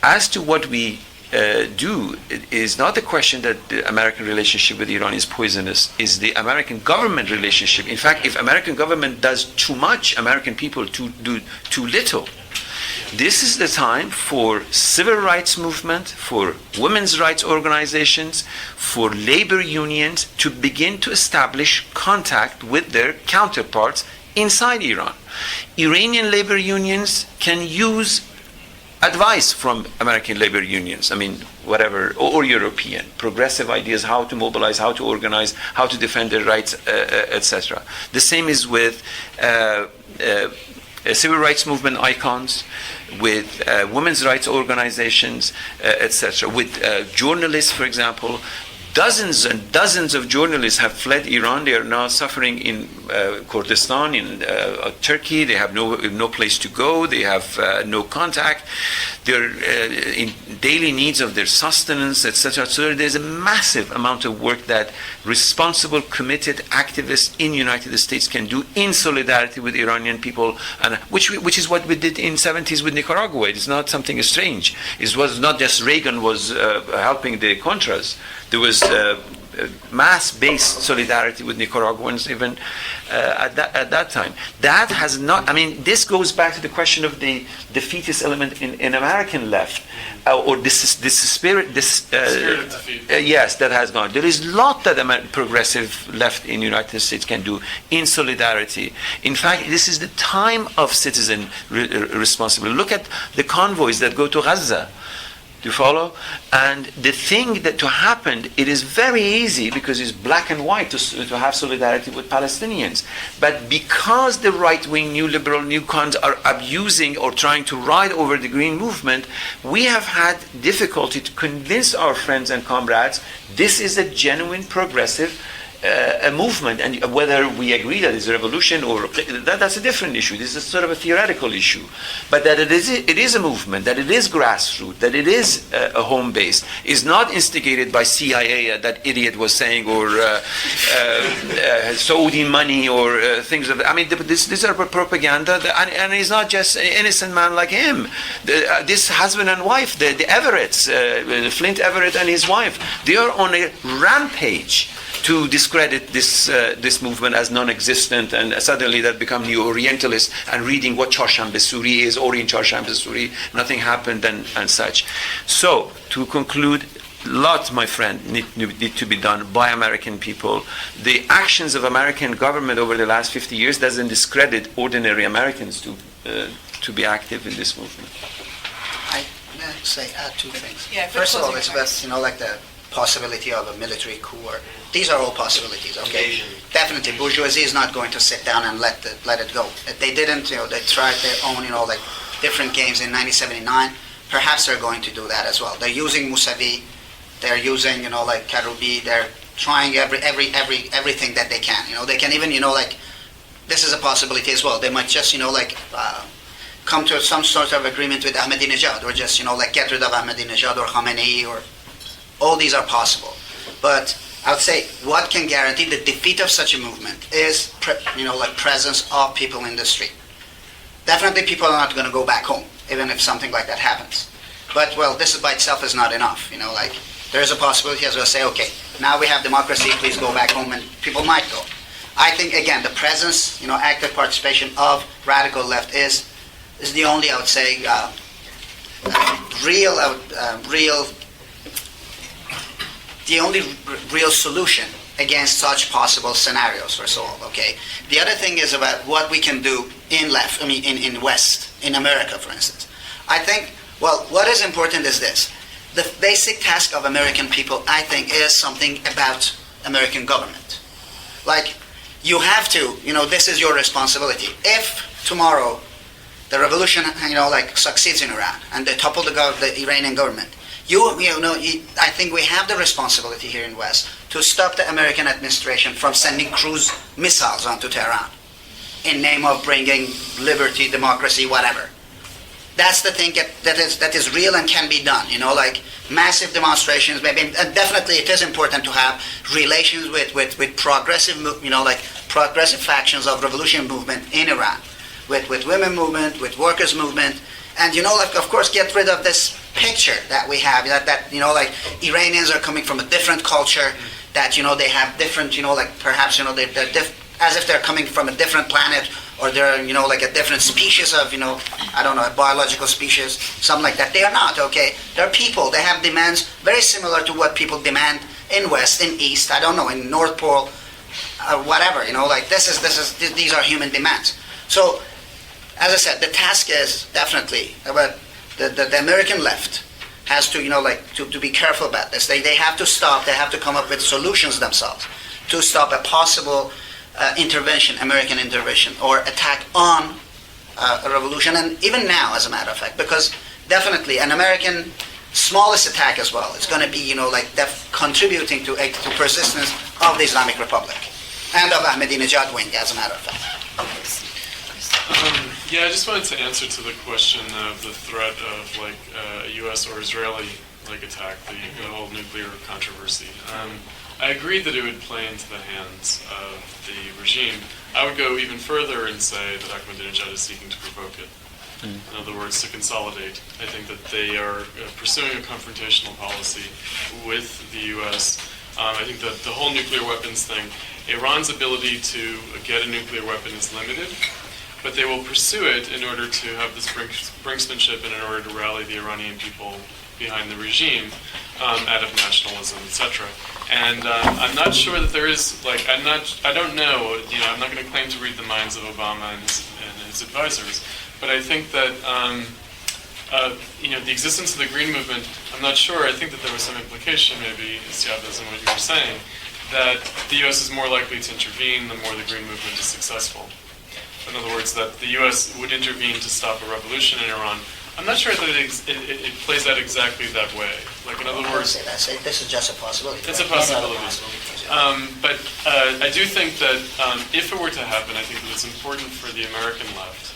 As to what we do, it is not the question that the American relationship with Iran is poisonous, is the American government relationship. In fact, if American government does too much, American people do too little. This is the time for civil rights movement, for women's rights organizations, for labor unions to begin to establish contact with their counterparts inside Iran. Iranian labor unions can use advice from American labor unions, whatever, or European, progressive ideas, how to mobilize, how to organize, how to defend their rights, etc. The same is with civil rights movement icons, with women's rights organizations, etc. With journalists, for example, Dozens and dozens of journalists have fled Iran. They are now suffering in Kurdistan, in Turkey. They have no place to go. They have no contact. They're in daily needs of their sustenance, etc. So there's a massive amount of work that responsible, committed activists in the United States can do in solidarity with Iranian people, and which is what we did in 70s with Nicaragua. It's not something strange. It was not just Reagan was helping the Contras. There was mass-based solidarity with Nicaraguans even at that time. That has not, I mean, this goes back to the question of the defeatist element in American left, or this spirit, Spirit of defeat. Yes, that has gone. There is a lot that progressive left in the United States can do in solidarity. In fact, this is the time of citizen responsibility. Look at the convoys that go to Gaza. Do you follow? And the thing that to happen, it is very easy because it's black and white to have solidarity with Palestinians. But because the right-wing, new liberal, new cons are abusing or trying to ride over the green movement, we have had difficulty to convince our friends and comrades this is a genuine progressive a movement, and whether we agree that it's a revolution or that's a different issue. This is sort of a theoretical issue, but that it is a movement, that it is grassroots, that it is a home base, is not instigated by CIA, that idiot was saying, or Saudi money or things of that. I mean, these are propaganda, and it's not just an innocent man like him. This husband and wife, the Everetts, Flint Everett and his wife, they are on a rampage to discredit this movement as non-existent, and suddenly that become neo-Orientalists and reading what Charshambe Suri is, Orient Charshambe Suri, nothing happened and such. So, to conclude, lots, my friend, need to be done by American people. The actions of American government over the last 50 years doesn't discredit ordinary Americans to be active in this movement. I say add two things. Yeah, First of all, it's about, like the possibility of a military coup. These are all possibilities, okay? Invasion. Definitely, bourgeoisie is not going to sit down and let it go. If they didn't, they tried their own, like different games in 1979. Perhaps they're going to do that as well. They're using Mousavi, they're using, like Karoubi. They're trying everything that they can. They can even, like, this is a possibility as well. They might just, come to some sort of agreement with Ahmadinejad, or just, like get rid of Ahmadinejad or Khamenei, or all these are possible. But I would say what can guarantee the defeat of such a movement is, like presence of people in the street. Definitely people are not going to go back home, even if something like that happens. But, well, this by itself is not enough. Like there's a possibility as well say, okay, now we have democracy, please go back home, and people might go. I think, again, the presence, active participation of radical left is the only, I would say, the only real solution against such possible scenarios, first of all, okay? The other thing is about what we can do in West, in America, for instance. I think, well, what is important is this. The basic task of American people, I think, is something about American government. Like, you have to, this is your responsibility. If tomorrow the revolution, succeeds in Iran, and they topple the Iranian government, I think we have the responsibility here in West to stop the American administration from sending cruise missiles onto Tehran in name of bringing liberty, democracy, whatever. That's the thing that is real and can be done. Like massive demonstrations, maybe, and definitely it is important to have relations with progressive, progressive factions of revolution movement in Iran, with women movement, with workers movement. And, of course, get rid of this picture that we have, that Iranians are coming from a different culture, that, they have different, perhaps, they're as if they're coming from a different planet, or they're, like a different species of, I don't know, a biological species, something like that. They are not, okay? They're people. They have demands very similar to what people demand in West, in East, I don't know, in North Pole, whatever, these are human demands. So, as I said, the task is definitely about the American left has to, to be careful about this. They have to stop. They have to come up with solutions themselves to stop a possible intervention, American intervention, or attack on a revolution. And even now, as a matter of fact, because definitely an American smallest attack as well. It's going to be, like contributing to persistence of the Islamic Republic and of Ahmadinejad wing, as a matter of fact. Yeah, I just wanted to answer to the question of the threat of a U.S. or Israeli attack, the whole nuclear controversy. I agree that it would play into the hands of the regime. I would go even further and say that Ahmadinejad is seeking to provoke it. In other words, to consolidate. I think that they are pursuing a confrontational policy with the U.S. I think that the whole nuclear weapons thing, Iran's ability to get a nuclear weapon is limited, but they will pursue it in order to have this brinksmanship and in order to rally the Iranian people behind the regime out of nationalism, etc. And I'm not sure that there is, I don't know, I'm not going to claim to read the minds of Obama and his advisors, but I think that, the existence of the Green Movement, I'm not sure, I think that there was some implication, maybe, Siyaves, in what you were saying, that the U.S. is more likely to intervene the more the Green Movement is successful. In other words, that the U.S. would intervene to stop a revolution in Iran. I'm not sure that it plays out exactly that way. In other words, this is just a possibility. It's a possibility. But I do think that if it were to happen, I think that it's important for the American left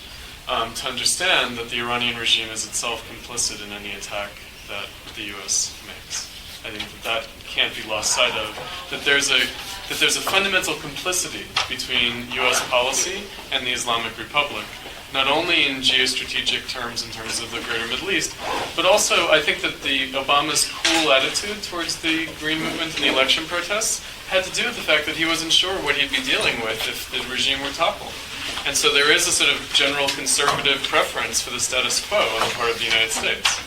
to understand that the Iranian regime is itself complicit in any attack that the U.S. makes. I think that can't be lost sight of. That there's a fundamental complicity between U.S. policy and the Islamic Republic, not only in geostrategic terms in terms of the greater Middle East, but also I think that Obama's cool attitude towards the Green Movement and the election protests had to do with the fact that he wasn't sure what he'd be dealing with if the regime were toppled. And so there is a sort of general conservative preference for the status quo on the part of the United States.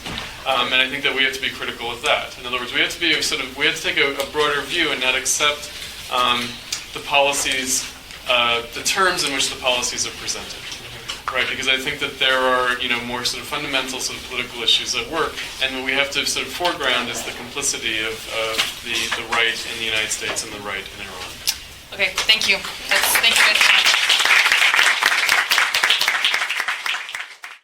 And I think that we have to be critical of that. In other words, we have to take a broader view and not accept the policies, the terms in which the policies are presented. Right, because I think that there are, more sort of fundamental sort of political issues at work, and what we have to sort of foreground is the complicity of the right in the United States and the right in Iran. Okay, thank you. Thank you.